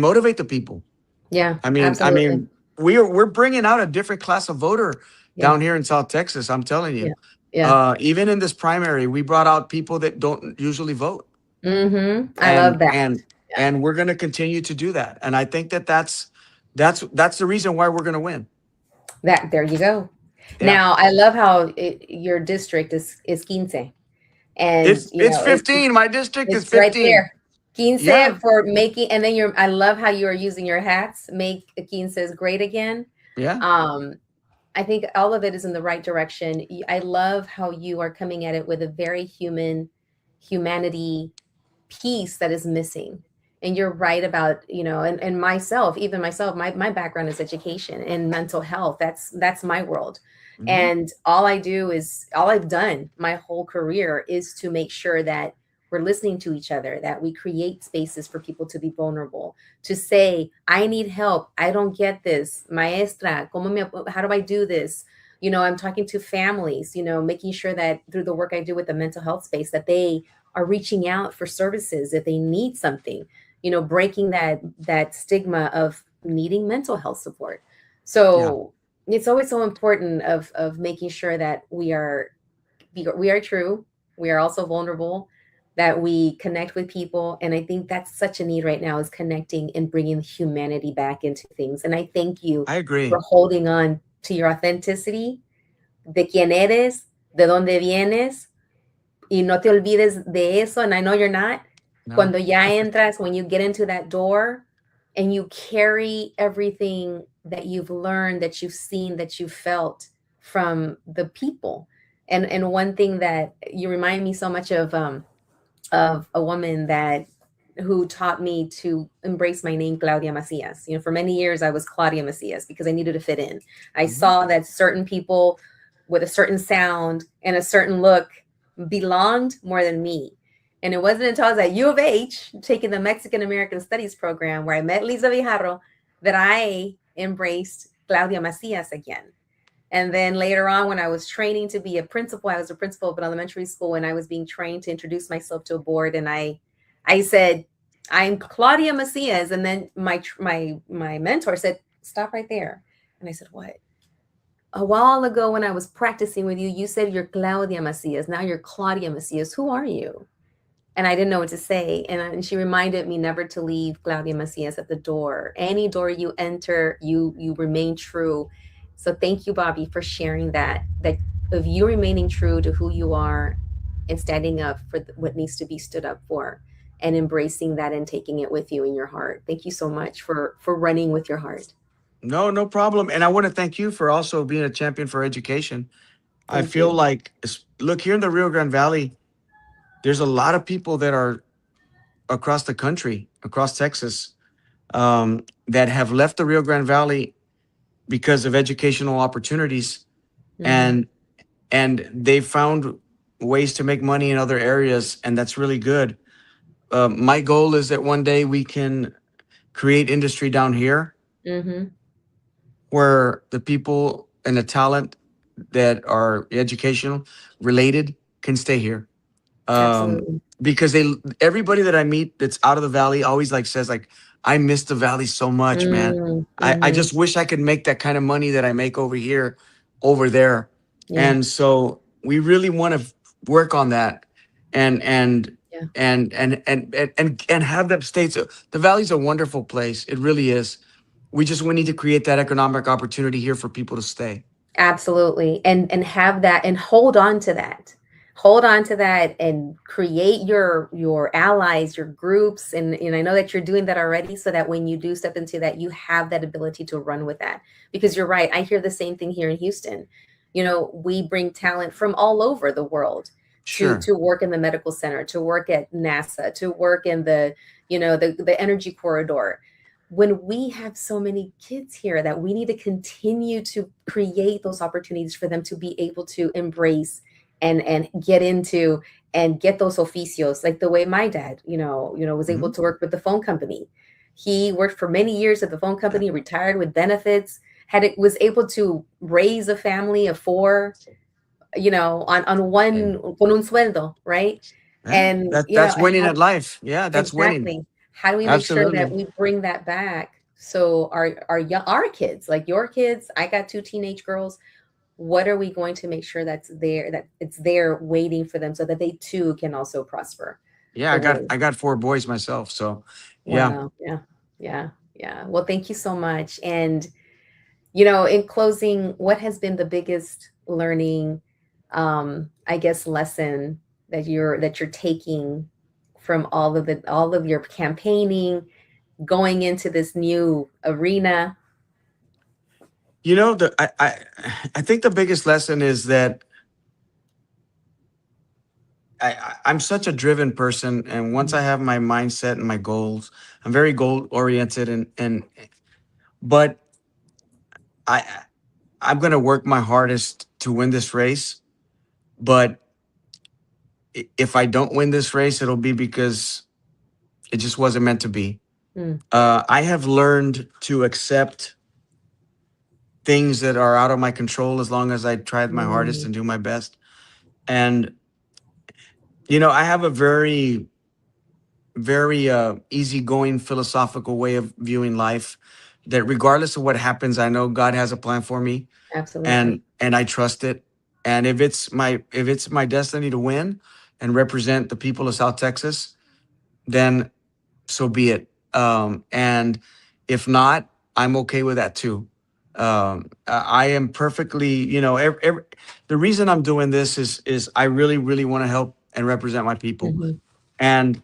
motivate the people. Yeah. I Absolutely. mean, we're bringing out a different class of voter Yeah. down here in South Texas. I'm telling Yeah. you. Yeah. Even in this primary, we brought out people that don't usually vote, Mm-hmm. I love and that. and Yeah. and we're going to continue to do that. And I think that that's the reason why we're going to win. That there you go. Yeah, Now I love how your district is 15. And it's 15. My district is it's right 15. there. 15 Yeah, for making, and then I love how you are using your hats. Make 15 great again. yeah, Um, I think all of it is in the right direction. I love how you are coming at it with a very humanity piece that is missing. And you're right about, and myself, even myself, my background is education and mental health. That's my world. mhm, And all I've done my whole career is to make sure that we're listening to each other, that we create spaces for people to be vulnerable, to say, I need help. I don't get this. Maestra, how do I do this? I'm talking to families, making sure that through the work I do with the mental health space, that they are reaching out for services if they need something, breaking that stigma of needing mental health support. yeah, So it's always so important of making sure that we are true, we are also vulnerable, that we connect with people. And I think that's such a need right now, is connecting and bringing humanity back into things. And I thank you I for agree. holding on to your authenticity, de quién eres, de dónde vienes, y no te olvides de eso. And I know you're not. No, Cuando ya entras, when you get into that door and you carry everything that you've learned, that you've seen, that you've felt from the people. And one thing that you remind me so much of a woman that who taught me to embrace my name, Claudia Macias. For many years I was Claudia Macias because I needed to fit in. I mhm, saw that certain people with a certain sound and a certain look belonged more than me. And it wasn't until I was at U of H taking the Mexican American Studies program where I met Lisa Vijarro that I embraced Claudia Macias again. And then later on, when I was training to be a principal, I was a principal of an elementary school, and I was being trained to introduce myself to a board. And I said, "I'm Claudia Macias." And then my mentor said, "Stop right there." And I said, "What?" "A while ago, when I was practicing with you, you said you're Claudia Macias. Now you're Claudia Macias. Who are you?" And I didn't know what to say. And she reminded me never to leave Claudia Macias at the door. Any door you enter, you remain true. So thank you, Bobby, for sharing that of you remaining true to who you are and standing up for what needs to be stood up for, and embracing that and taking it with you in your heart. Thank you so much for running with your heart. no, no problem. And I want to thank you for also being a champion for education. I Thank feel you. like, look, here in the Rio Grande Valley, there's a lot of people that are across the country, across Texas, that have left the Rio Grande Valley because of educational opportunities, Hmm. and they found ways to make money in other areas, and that's really good. My goal is that one day we can create industry down here Hmm. where the people and the talent that are educational related can stay here. Absolutely. Because everybody that I meet that's out of the valley always like says like, I miss the valley so much, man. I Mm-hmm. just wish I could make that kind of money that I make over here over there. Yeah. And so we really want to work on that, and Yeah. have them stay. So the valley's a wonderful place. It really is. We need to create that economic opportunity here for people to stay. Absolutely. And have that and hold on to that. Hold on to that and create your allies, your groups, and I know that you're doing that already so that when you do step into that, you have that ability to run with that. Because you're right, I hear the same thing here in Houston. We bring talent from all over the world Sure. to work in the medical center, to work at NASA, to work in the energy corridor, when we have so many kids here that we need to continue to create those opportunities for them to be able to embrace and get into and get those oficios, like the way my dad was able Hmm. to work with the phone company. He worked for many years at the phone company, retired with benefits, was able to raise a family of four, on And one con un sueldo, right? yeah, And that's winning at life. Yeah, that's winning. exactly. How do we make sure that Absolutely. we bring that back? So our kids, like your kids, I got two teenage girls. What are we going to make sure that it's there waiting for them so that they too can also prosper Yeah, the I got way. I got four boys myself, so yeah. Wow. Yeah. Yeah. Yeah. Well, thank you so much. And in closing, what has been the biggest learning, I guess, lesson that you're taking from all of your campaigning, going into this new arena? I think the biggest lesson is that I'm such a driven person, and once I have my mindset and my goals, I'm very goal oriented, and but I I'm gonna work my hardest to win this race. But if I don't win this race, it'll be because it just wasn't meant to be. Mm, I have learned to accept things that are out of my control as long as I try my hardest mm, and do my best. And I have a very easygoing philosophical way of viewing life, that regardless of what happens, I know God has a plan for me, absolutely. and I trust it. And if it's my destiny to win and represent the people of South Texas, then so be it. And if not, I'm okay with that too. I am perfectly, the reason I'm doing this is I really, really want to help and represent my people. Hmm. And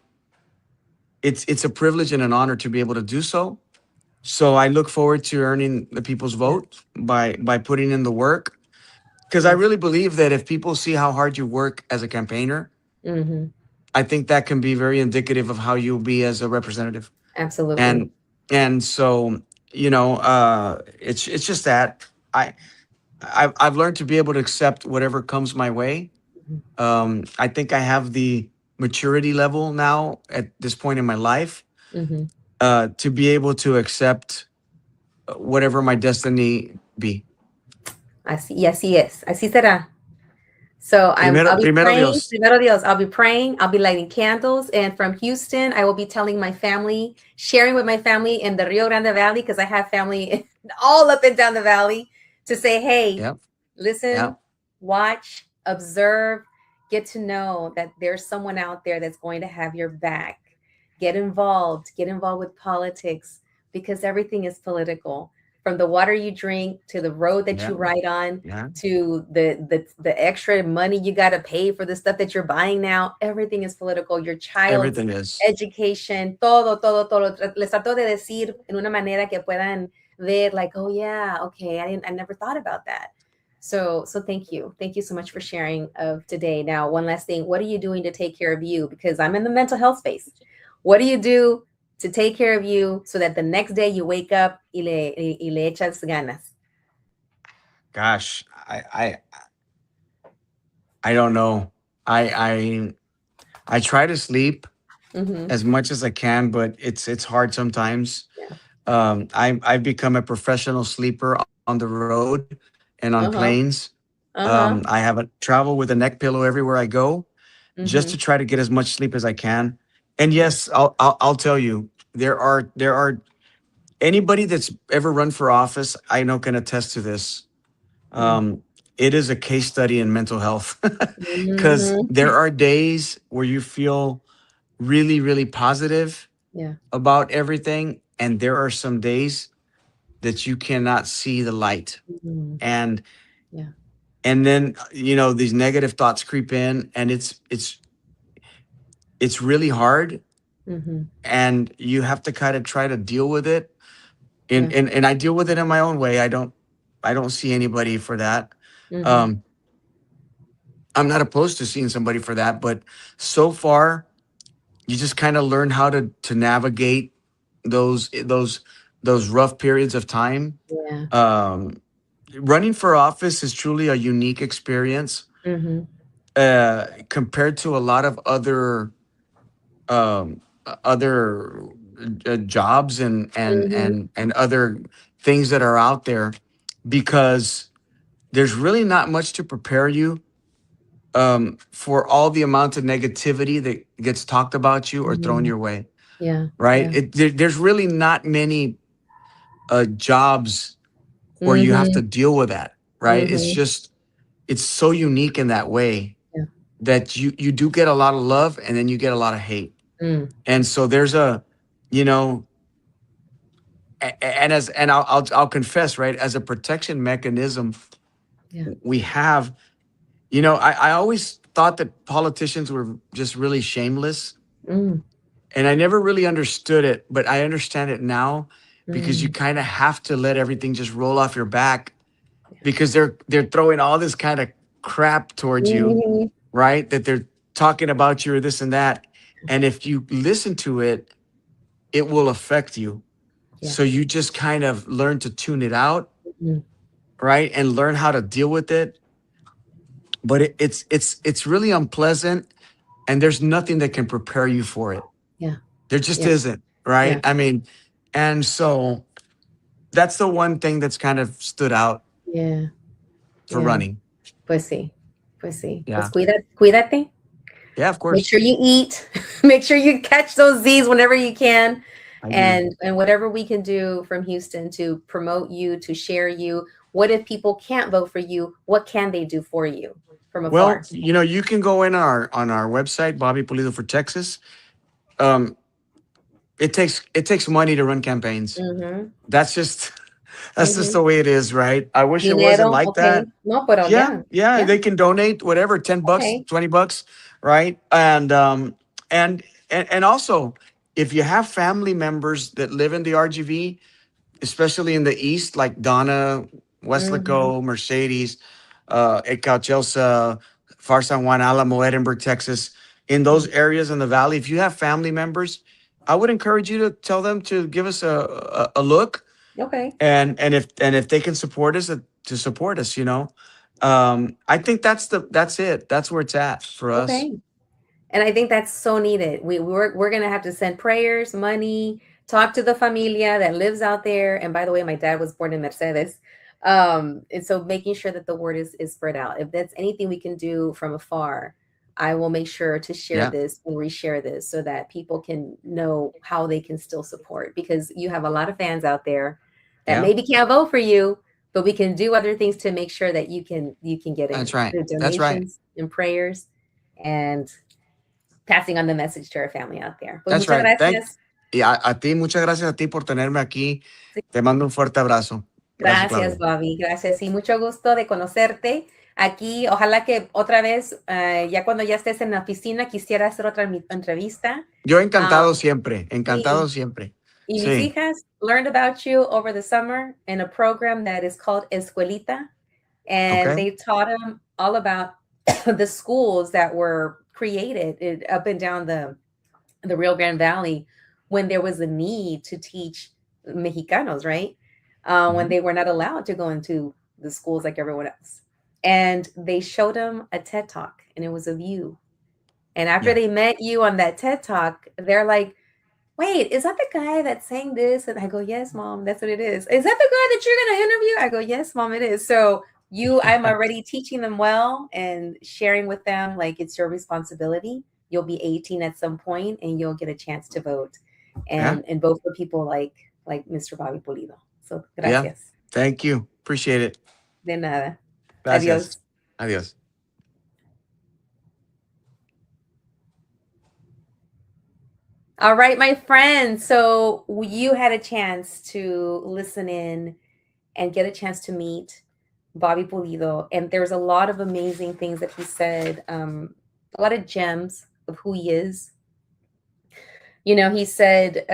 it's a privilege and an honor to be able to do so. So I look forward to earning the people's Yeah. vote by putting in the work. Because I Yes. really believe that if people see how hard you work as a campaigner, Hmm. I think that can be very indicative of how you'll be as a representative. Absolutely. And so it's just that I I've learned to be able to accept whatever comes my way. I think I have the maturity level now at this point in my life, Hmm. to be able to accept whatever my destiny be. Así, y así es. Así será. So I'll be Primero praying, Dios. primero Dios, I'll be praying, I'll be lighting candles. And from Houston, I will be telling my family, sharing with my family in the Rio Grande Valley, because I have family all up and down the valley, to say, hey, Yep. listen, Yep. watch, observe, get to know that there's someone out there that's going to have your back. Get involved with politics, because everything is political. From the water you drink to the road that Yeah. you ride on, Yeah. to the extra money you got to pay for the stuff that you're buying now, everything is political. Your child's Everything is. education, todo. Les trato de decir en una manera que puedan ver, like, oh yeah, okay, I never thought about that. So thank you so much for sharing of today. Now, one last thing, what are you doing to take care of you? Because I'm in the mental health space. What do you do to take care of you so that the next day you wake up y le echas ganas? Gosh, I don't know. I try to sleep Mm-hmm. as much as I can, but it's hard sometimes. Yeah. I've become a professional sleeper on the road and on Uh-huh. planes. Uh-huh. I have a travel with a neck pillow everywhere I go, just to Mm-hmm. try to get as much sleep as I can. And yes, I'll tell you, there are anybody that's ever run for office, I know, can attest to this. Mm. Um, it is a case study in mental health, because Mhm. there are days where you feel really, really positive Yeah. about everything, and there are some days that you cannot see the light. Mhm. And Yeah. And then, these negative thoughts creep in, and it's really hard, Mm-hmm. and you have to kind of try to deal with it. Yeah. And I deal with it in my own way. I don't see anybody for that. Mm-hmm. Um, I'm not opposed to seeing somebody for that, but so far you just kind of learn how to navigate those rough periods of time. Yeah. Um, Running for office is truly a unique experience, Mm-hmm. compared to a lot of other jobs Mm-hmm. and other things that are out there, because there's really not much to prepare you, for all the amount of negativity that gets talked about you or thrown Mm-hmm. your way. Yeah. Right? Yeah. There's really not many jobs where you have Mm-hmm. to deal with that. Right? Mm-hmm. It's so unique in that way Yeah. that you do get a lot of love, and then you get a lot of hate. Mm. And so there's you know, and I'll confess, right, as a protection mechanism, Yeah. we have, I always thought that politicians were just really shameless, Mm. and I never really understood it, but I understand it now, because you Mm. kind of have to let everything just roll off your back, because they're throwing all this kind of crap towards you, Mm-hmm. right? That they're talking about you or this and that. And if you listen to it, it will affect you. Yeah. So you just kind of learn to tune it out, Mm. right? And learn how to deal with it. But it's really unpleasant, and there's nothing that can prepare you for it. Yeah. There just Yeah. isn't, right? Yeah. I mean, and so that's the one thing that's kind of stood out Yeah. for Yeah. running. Pues sí. Pues sí. Pues Yeah. cuídate. Yeah, of Make course. sure you eat. Make sure you catch those Z's whenever you can. I do. And whatever we can do from Houston to promote you, to share you. What if people can't vote for you? What can they do for you from Well, afar? you can go in on our website, Bobby Pulido for Texas. Um, it takes money to run campaigns. Mm-hmm. That's just that's just Mm-hmm. the way it is, right? I wish it wasn't Dinero, like okay. that. No, pero Yeah, yeah. yeah, Yeah. they can donate whatever, $10, Okay. $20, right? And also, if you have family members that live in the RGV, especially in the east, like Donna, Mm-hmm. Weslaco, Mercedes, Ecal, Chelsea, Far San Juan, Alamo, Edinburgh, Texas, in those areas in the valley, if you have family members, I would encourage you to tell them to give us a look, Okay. and if they can support us, to support us. I think that's it. That's where it's at for us. Okay. And I think that's so needed. We're gonna have to send prayers, money, talk to the familia that lives out there. And by the way, my dad was born in Mercedes. And so making sure that the word is spread out. If that's anything we can do from afar, I will make sure to share Yeah, this and reshare this so that people can know how they can still support, because you have a lot of fans out there that yeah, maybe can't vote for you, but we can do other things to make sure that you can get that's in right. through That's right. donations and prayers and passing on the message to our family out there. Pues That's muchas right. gracias. Y a ti, muchas gracias a ti por tenerme aquí. Te mando un fuerte abrazo. Gracias, Gracias, Claudia. Bobby. Gracias. Y mucho gusto de conocerte aquí. Ojalá que otra vez, ya cuando ya estés en la oficina, quisiera hacer otra entrevista. Yo encantado Um, siempre, encantado y, siempre. y mis Sí, hijas learned about you over the summer in a program that is called Escuelita. And ok. they taught them all about the schools that were created up and down the Rio Grande Valley when there was a need to teach Mexicanos, right? When Ujú. they were not allowed to go into the schools like everyone else. And they showed them a TED Talk, and it was of you. And after Yeah, they met you on that TED Talk, they're like, wait, is that the guy that's saying this? And I go, yes, mom, that's what it is. Is that the guy that you're going to interview? I go, yes, mom, it is. So I'm already teaching them well and sharing with them like it's your responsibility. You'll be 18 at some point and you'll get a chance to vote yeah, and vote for people like Mr. Bobby Pulido. So yeah. gracias. Thank you. Appreciate it. De nada. Gracias. Adios. Adiós. All right, my friends. So you had a chance to listen in and get a chance to meet Bobby Pulido, and there's a lot of amazing things that he said, a lot of gems of who he is. You know, he said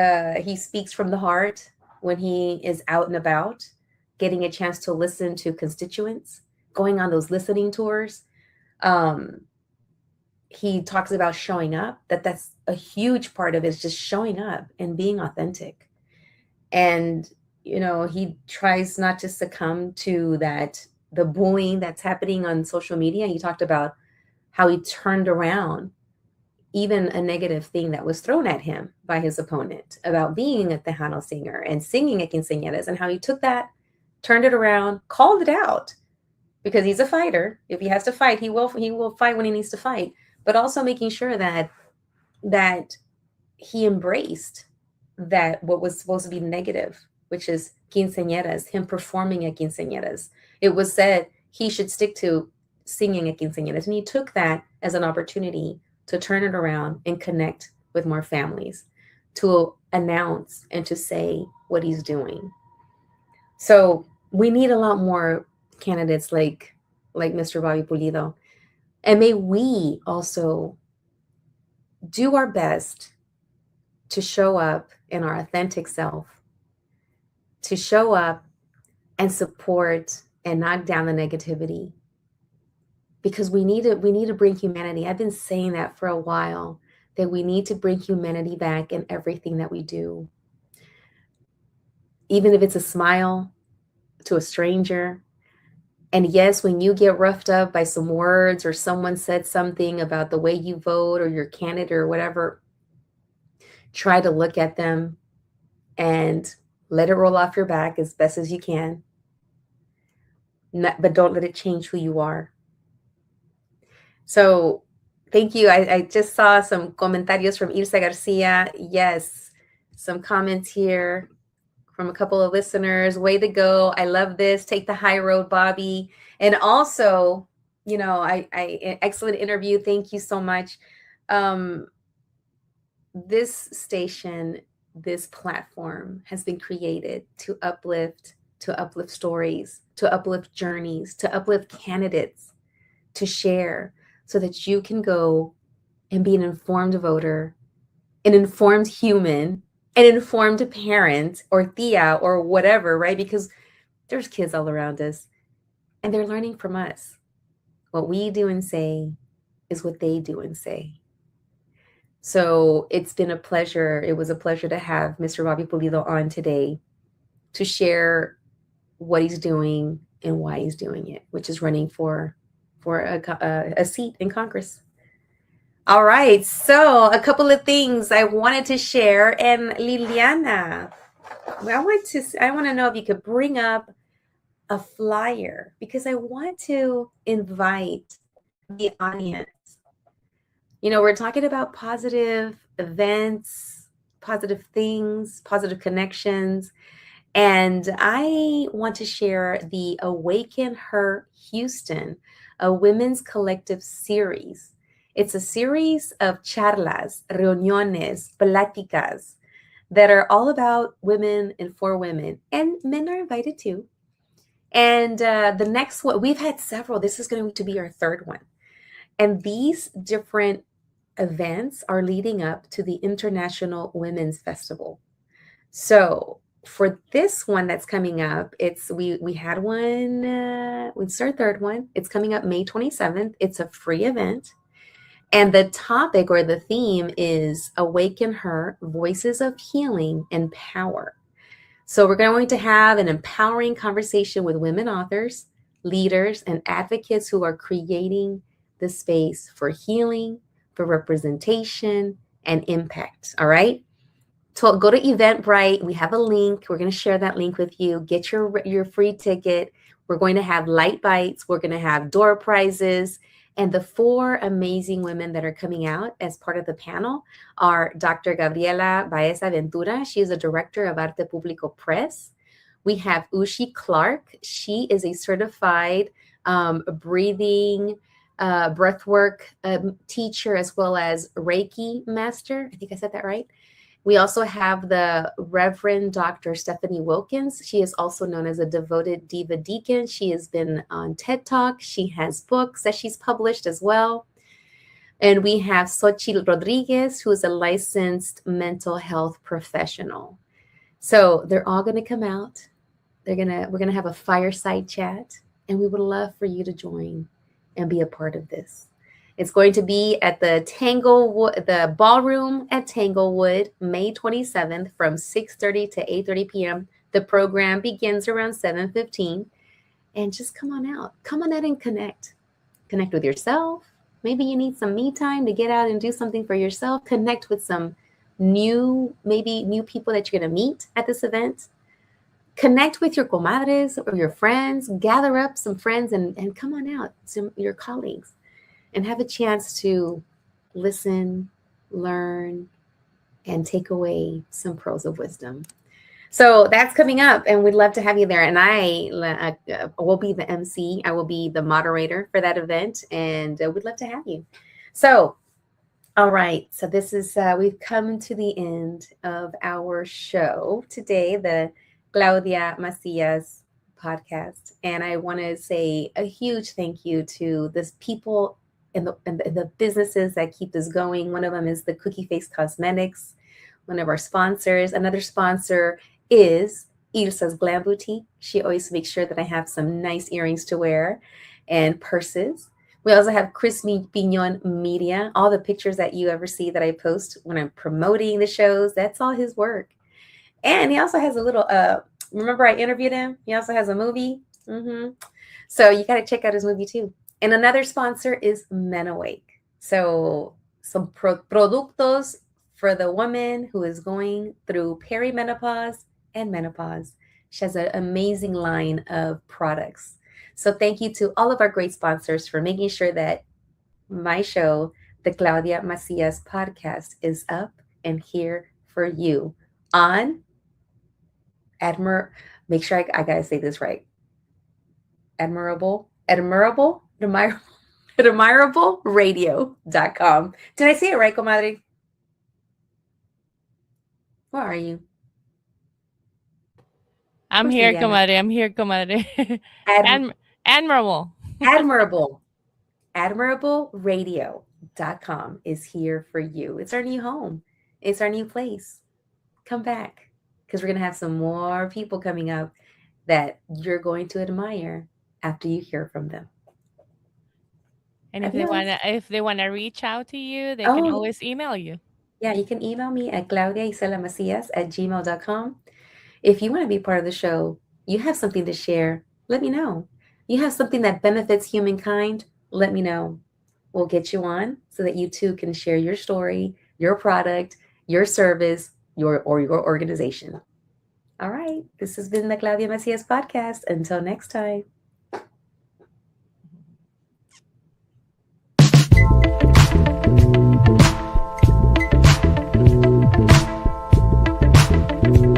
he speaks from the heart when he is out and about, getting a chance to listen to constituents, going on those listening tours. Um, he talks about showing up, that's a huge part of it, is just showing up and being authentic. And, you know, he tries not to succumb to that, the bullying that's happening on social media. He talked about how he turned around even a negative thing that was thrown at him by his opponent about being a Tejano singer and singing at quinceañeras, and how he took that, turned it around, called it out, because he's a fighter. If he has to fight, he will fight when he needs to fight, but also making sure that he embraced that what was supposed to be negative, which is quinceañeras, him performing at quinceañeras. It was said he should stick to singing at quinceañeras, and he took that as an opportunity to turn it around and connect with more families, to announce and to say what he's doing. So we need a lot more candidates like Mr. Bobby Pulido. And may we also do our best to show up in our authentic self, to show up and support and knock down the negativity, because we need to bring humanity. I've been saying that for a while, that we need to bring humanity back in everything that we do. Even if it's a smile to a stranger. And yes, when you get roughed up by some words, or someone said something about the way you vote or your candidate or whatever, try to look at them and let it roll off your back as best as you can. But don't let it change who you are. So thank you. I just saw some comentarios from Ilsa Garcia. Yes, some comments here from a couple of listeners. Way to go. I love this. Take the high road, Bobby. And also, you know, I excellent interview. Thank you so much. This station, this platform has been created to uplift stories, to uplift journeys, to uplift candidates, to share, so that you can go and be an informed voter, an informed human, an informed parent or tia or whatever, right? Because there's kids all around us and they're learning from us. What we do and say is what they do and say. So it's been a pleasure. It was a pleasure to have Mr. Bobby Pulido on today to share what he's doing and why he's doing it, which is running for a seat in Congress. All right, so a couple of things I wanted to share. And Liliana, I want to know if you could bring up a flyer, because I want to invite the audience. You know, we're talking about positive events, positive things, positive connections. And I want to share the Awaken Her Houston, a women's collective series. It's a series of charlas, reuniones, pláticas that are all about women and for women. And men are invited too. And the next one, we've had several. This is going to be our third one. And these different events are leading up to the International Women's Festival. So for this one that's coming up, we had one, it's our third one. It's coming up May 27th. It's a free event. And the topic or the theme is Awaken Her, Voices of Healing and Power. So we're going to have an empowering conversation with women authors, leaders, and advocates who are creating the space for healing, for representation, and impact. All right. So go to Eventbrite. We have a link. We're going to share that link with you. Get your free ticket. We're going to have light bites. We're going to have door prizes. And the 4 amazing women that are coming out as part of the panel are Dr. Gabriela Baez Aventura. She is a director of Arte Público Press. We have Ushi Clark. She is a certified breathing, breathwork teacher, as well as Reiki master. I think I said that right. We also have the Reverend Dr. Stephanie Wilkins. She is also known as a devoted diva deacon. She has been on TED Talk. She has books that she's published as well. And we have Xochitl Rodriguez, who is a licensed mental health professional. So they're all going to come out. We're gonna have a fireside chat, and we would love for you to join and be a part of this. It's going to be at the ballroom at Tanglewood, May 27th from 6:30 to 8:30 p.m. The program begins around 7:15. And just come on out. Come on out and connect. Connect with yourself. Maybe you need some me time to get out and do something for yourself. Connect with some maybe new people that you're going to meet at this event. Connect with your comadres or your friends. Gather up some friends and come on out, your colleagues, and have a chance to listen, learn, and take away some pearls of wisdom. So that's coming up, and we'd love to have you there. And I will be the MC. I will be the moderator for that event, and we'd love to have you. So, all right. So this is we've come to the end of our show today, the Claudia Macias podcast, and I want to say a huge thank you to the people and the businesses that keep this going. One of them is the Cookie Face Cosmetics, one of our sponsors. Another sponsor is Ilsa's Glam Boutique. She always makes sure that I have some nice earrings to wear and purses. We also have Chris Pignon Media. All the pictures that you ever see that I post when I'm promoting the shows, that's all his work. And he also has a little, remember I interviewed him? He also has a movie. So you got to check out his movie too. And another sponsor is Men Awake. So some productos for the woman who is going through perimenopause and menopause. She has an amazing line of products. So thank you to all of our great sponsors for making sure that my show, the Claudia Macias podcast, is up and here for you on make sure I gotta say this right. admirable radio.com. Did I say it right, comadre? Where are you? I'm here, comadre. I'm here, comadre. Admirable. AdmirableRadio.com is here for you. It's our new home. It's our new place. Come back, because we're going to have some more people coming up that you're going to admire after you hear from them. And if they wanna reach out to you, they can always email you. Yeah, you can email me at claudiaiselamacias@gmail.com. If you want to be part of the show, you have something to share, let me know. You have something that benefits humankind, let me know. We'll get you on so that you too can share your story, your product, your service, your organization. All right. This has been the Claudia Macias podcast. Until next time.